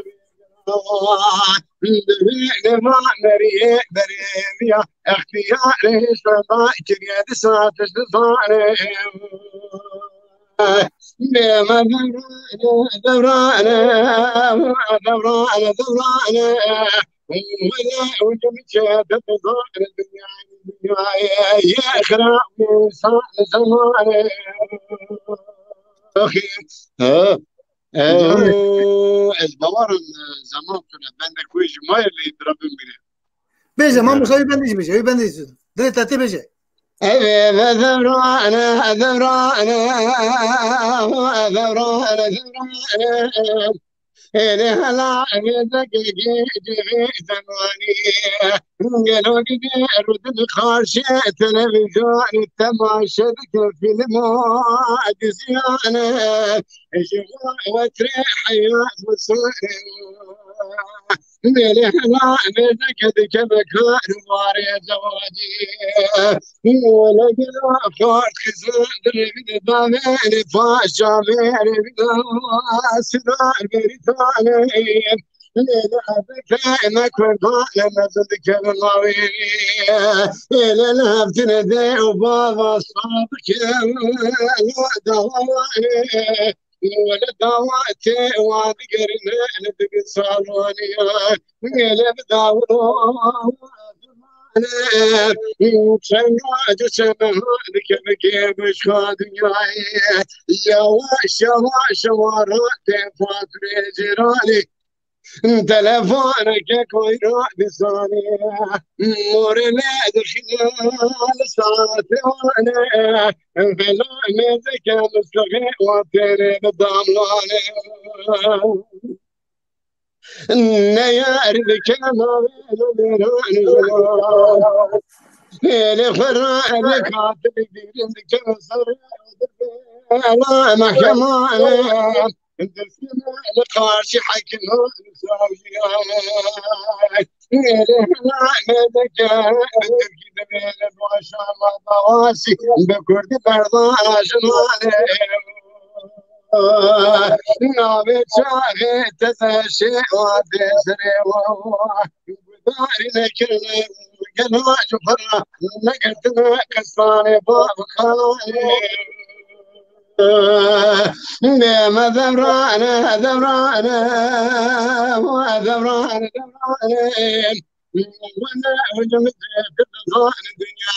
ما مريء بريميا اختياري سماء كريد ساتش دصاني ما دورانه ولا وجمت تبغى الدنيا يا خراب صار زمان اخي البوار زمان كنا بندك ويش ما اللي يضرب منه بيجا ما مسوي بنديش بيجا هي بنديش دريت تاتي بيجا هلا زماني قالوا رد الخارشة تلفزيون التماشى فيلم زيانة وتريح حياة مصوري هلا بذكرك بكار واري زواجي ولا قلوا فارق صدري بدامين فاشا ميري بدام بريطاني لعبك ما صدق الماوي لعبت ندي وبابا صابك دواني ولا دواتي وذكرنا نبقى صالوني ولا بداولو شنواج سمهانك بكيبش خادنياي يا واش ورات فاتري جيراني تلفونك كويرو بصاني مورنا دخل ساعات وانا فلو مزك مستغي وتري بالضماني نيارك ما بين اللي خرانك عاتب ديرك صار لا محكمة انت السماء لقاشي حكمه زاوية لا مدك كده بين بوشا ما ضواسي بكرد برضاش نابت شاغي تزاشي وتسري وداري نكرني قلوا جفرة نقلت كساني باب خالي ما ذبرانه وانا هجمت تبغى الدنيا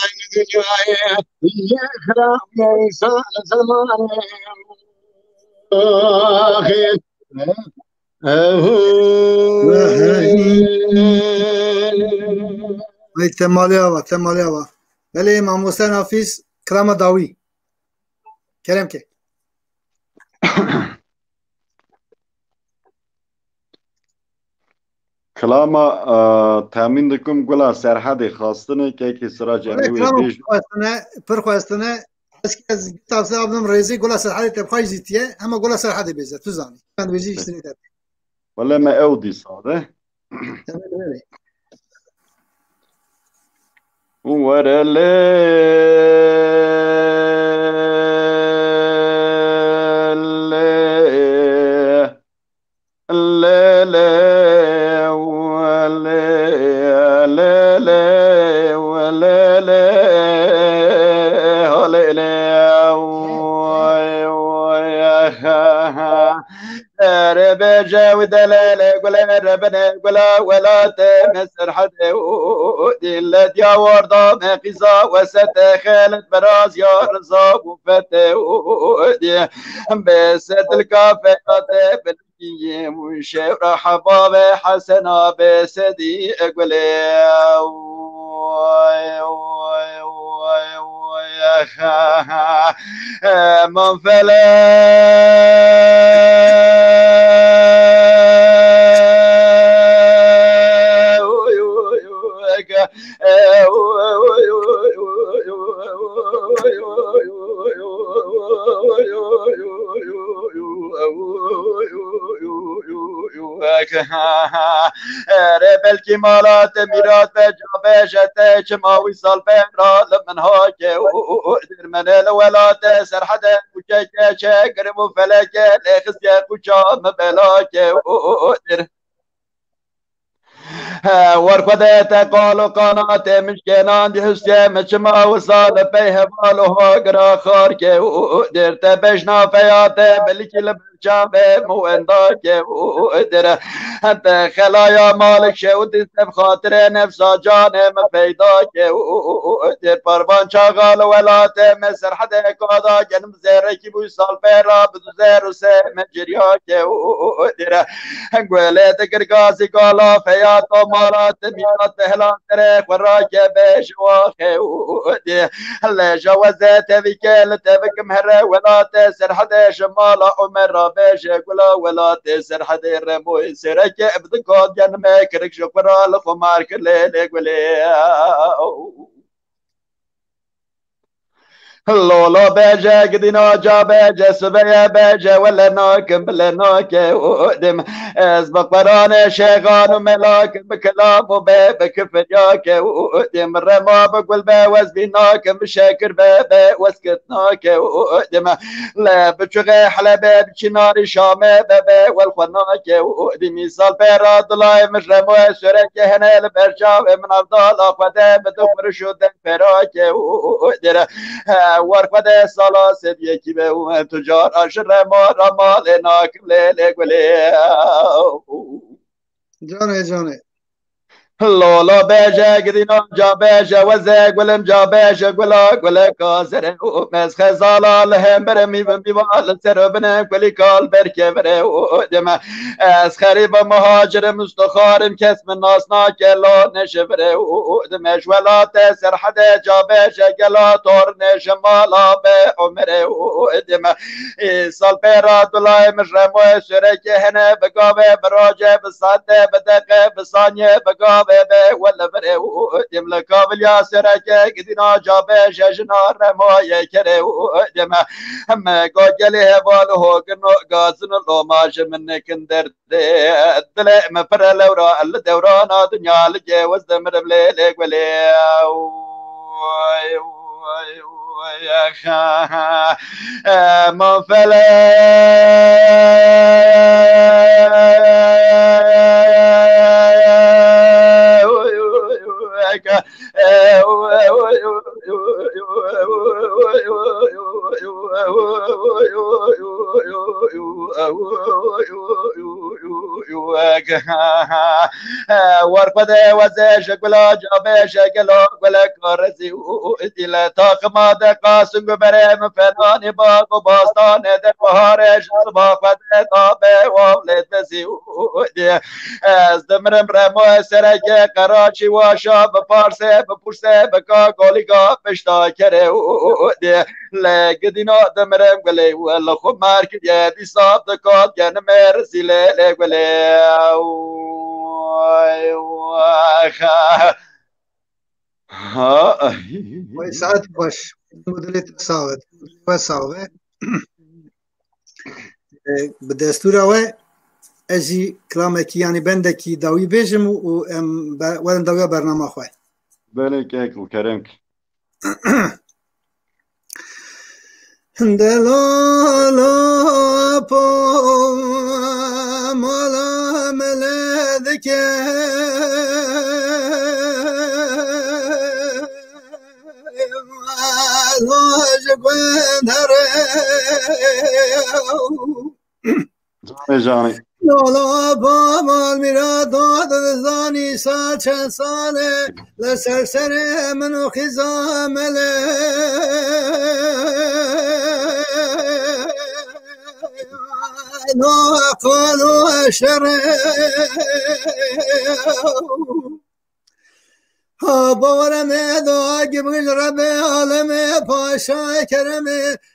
يا خراب انسان زمانه هاي تماليا بله امام حسین حافظ کرام داوی کرم که کلاما تامین دکم گلا سرحد خواستنه که سرا جنوی بیش پرخواستنه از کتاب صاحبم رئیسی گلا سرحد تبخای زیتیه اما گلا سرحد بیزه تو زانی من بیزی اشتری داد ولی ما اودی ساده ربجا ودلالة قلا ربنا قلا ولا تمسر حدا دل يا وردا مقيسا وست خالد براز يا رزاق وفتى بس الكافة بالكي مشاور حباب حسنا بسدي قلا من فلا بلکی مالات میرات جابجت چما وصل برا لمن هاك در من الولات سرحد وجهك شكر مفلك لخس يا كوشا مبلاك در ورقدت قالوا قنات مشكنان دي حسيا مشما وصال بيه بالو هاجر خارك درت بجنا فيات بلكي لبجابه مو انداك ودر انت خلايا مالك شود خاطر نفس جان ما بيداك ودر قربان شغال ولات مسر حدا قادا جنم زركي بو صال بيرا بزر وسم جرياك ودر قولت قرقاسي قالا فيات مالات ميات هلا تريخ وراك بشواخي ودي هلا جوزت بكل تبك مهرة ولا تسر حدا شمال عمر بيش قلا ولا تسر حدا رموي سرك ابدكود جنمك رك شكرا لخمار كليلك ولي لولا بيجا قدنا جا بيجا سبيا بيجا ولا ناكم بلا ناك ودم اسبق براني شيغان وملاك بكلام وبيبك فجاك ودم الرما بقول بوز بيناك بشاكر بابا وسكتناك ودم لا بتشغي حلبة بشناري شامي بابا والخناك ودم يصال بيراد لاي مش رمو سرك هنا البرجا من افضل اخوة بدخر شو دن فراك ودم ورقد سلاسل یکی به اون تجار اشر ما رمال ناکم لیل گلی جانه لولا بيجا قدينا جا بيجا وزا قلم جا بيجا قلا كاسر ومس خزالا لهم برمي بمبال سربنا قلي كال بركة برا دم اس خريب مهاجر مستخار كس من ناس ناكلا نشفر دم ولا تسر حدا جا بيجا قلا طور نشمالا بعمر دم صال بيرا دلاي مشرمو سرك هنا بقابه براجه بصاده بدقه بصانيه بقابه ولا بري ودم لكابل يا سرك قدنا جابه ججنا رمايه كري ودم هم قاجله بالو قنو قازن لو ماج منك ندر دل مفر لورا الدوران دنيا لجي وزدمر بليلك ولي ما فلا ورقده وزش گلا جابش گلا گلا کارزی دیل تاق ماده قاسم برم فنان باغ و باستان در بهارش با خود تابه و ولد بزی از دمرم رمو سرک قراچی و شاب پارسه بپرسه بکا گالیگا بشتا کره لگدینا دمرم گلی والله خب مارکت یدی صاب دکات گن مرسی لگلی وای ساعت باش مدلت ساعت و ساعت به دستور اوه اجی کلامکی یعنی بندکی داوی بیجم و ولن داوی برنامه خواه بله که کرم دلالا پا مالا ملدکه لاج گوندره جانی لالا با مال میرا داد زانی سال چند ساله لسرسر منو خزامله لا قالوا شره باورم دعا گبیل رب عالم پاشا کرم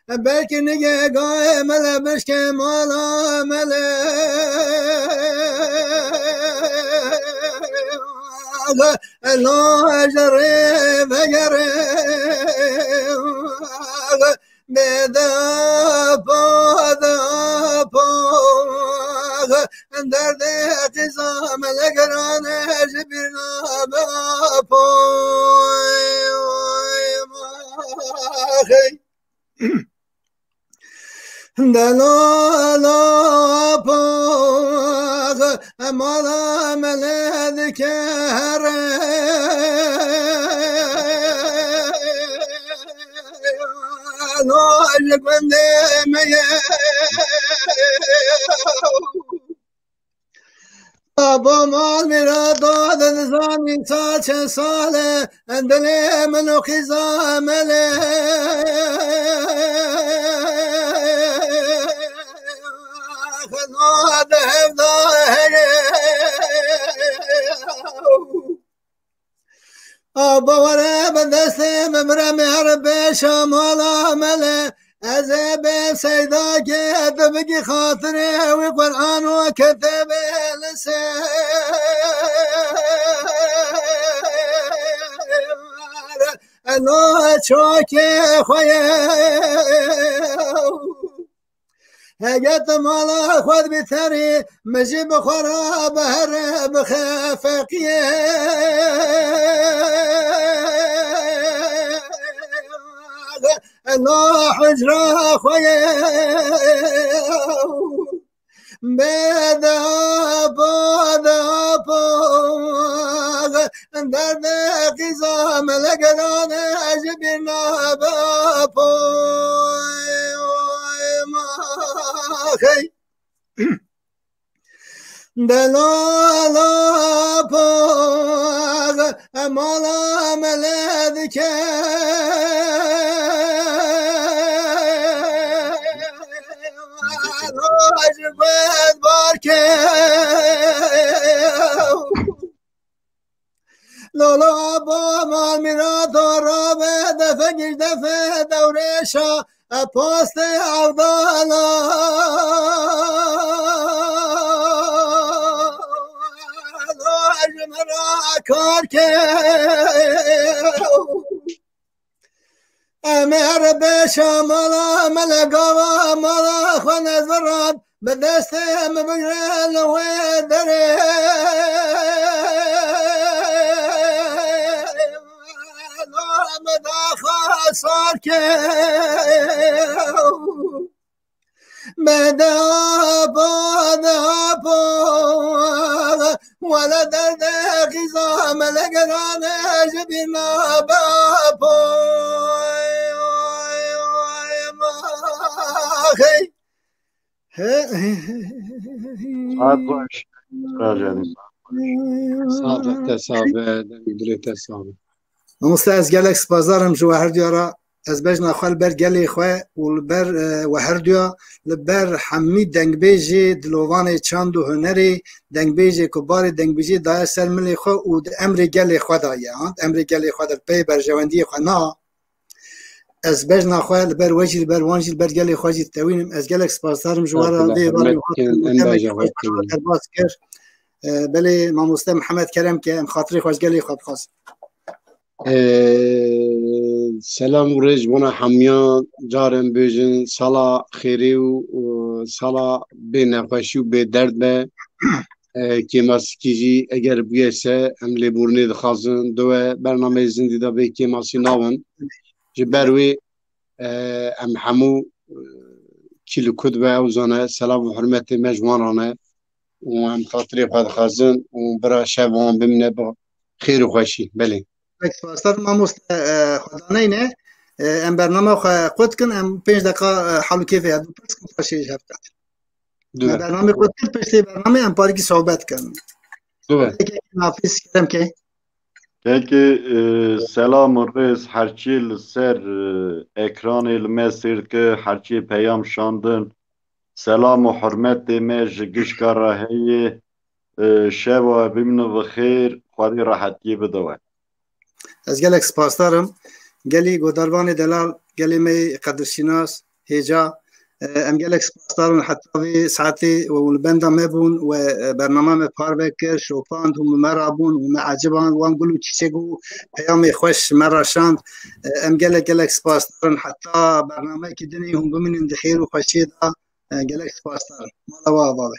بلکه نگاه مله بشک مالا مله الله جره بگره بدا پا درد اعتزام لگران جبرنا باپای ماخی دلالا پاغ مالا ملد کره لاج گنده میه با مال میرا داد نظامی تا چه ساله اندله منو خزامله خنواد هفداهره باوره به دست ممره مهر به شمال عمله از به سیدا که بگی خاطره و قرآن و کتب لسه الله چاک خویه هجت مالا خود بتری مجی بخورا بهر بخفقیه الله حجرا خویه بدا درد قیزام لگران عجبنا باپای ماخی دلالا پاغ مالا ملد که عجبت بارکه لالا با مال میرا دارا به دفع گیش دفع دوره شا پاست عودالا مرا کار که امر به شمالا ملگاوا مالا خون از براد به دست مبگره لوه دره مداخل سار که بدا ولا درد غذا ملگران جبینا باپای ماخی ساعت باش راجع صعبة صعبة دلت صعبة مامۆستا ez gelek spazdarim ji we herduyara ez bejna xwe li ber gelê xwe û li ber we herduya li ber hemî dengbêjê dilovanê çand û hunerê dengbêjê ku barê dengbêjî daye ser milê xwe û di emrê gelê xwe daye emrê gelê xwe der pey berjewendiyê xwe na ez bejna xwe li ber we jî li ber wan jî li ber gelê xwe jî ditewînim ez gelek spazdarim ji we re vê derbas kir belê mamoste Mihemed Keremke em xatirê xwe ji gelê xwe bixwazin سلام و رج بنا حمیان جارم بیجن سالا خیری و سالا به نقاشی و به درد به که ماسکیجی اگر بیسه ام لیبورنی دخوازن دوه برنامه زندی دا به که ماسی ناون جبروی ام همو کلو کد به اوزانه سلام و حرمت مجوانانه و ام خاطری خواهد خازن و برا شبان بمینه با خیر و خوشی بله سپاسدار مامۆستا خۆدانەینێ ئەم بەرنامە قوت کن ئەم 5 دقیقه حەڵ و کێفێ دوو پرس کن پاشێ هەفتات بەرنامە قوت کرد پشتی بەرنامە ئەم پارێکی سۆحبەت کن نافیس کردم که سلام و رز هرچی لسر اکرانی لمسیر که هرچی پیام شاندن سلام و حرمت دیمه جگشکا راهی شبا بمنو بخیر خوادی راحتی بدوه از gelek spasdarim gelî godarvanê delal gelê me qedirşînas hêja em gelek spasdarin heta vê saetê li benda me bûn û bername me par vekir şopand û me rabûn û me eciban wan gul û çîçek û peyamê xweş me raşand em gelek spasdarin heta bernameyekî dinê hûn bimînin di xêr û xweşiyê da gelek spasdarin mala we ava be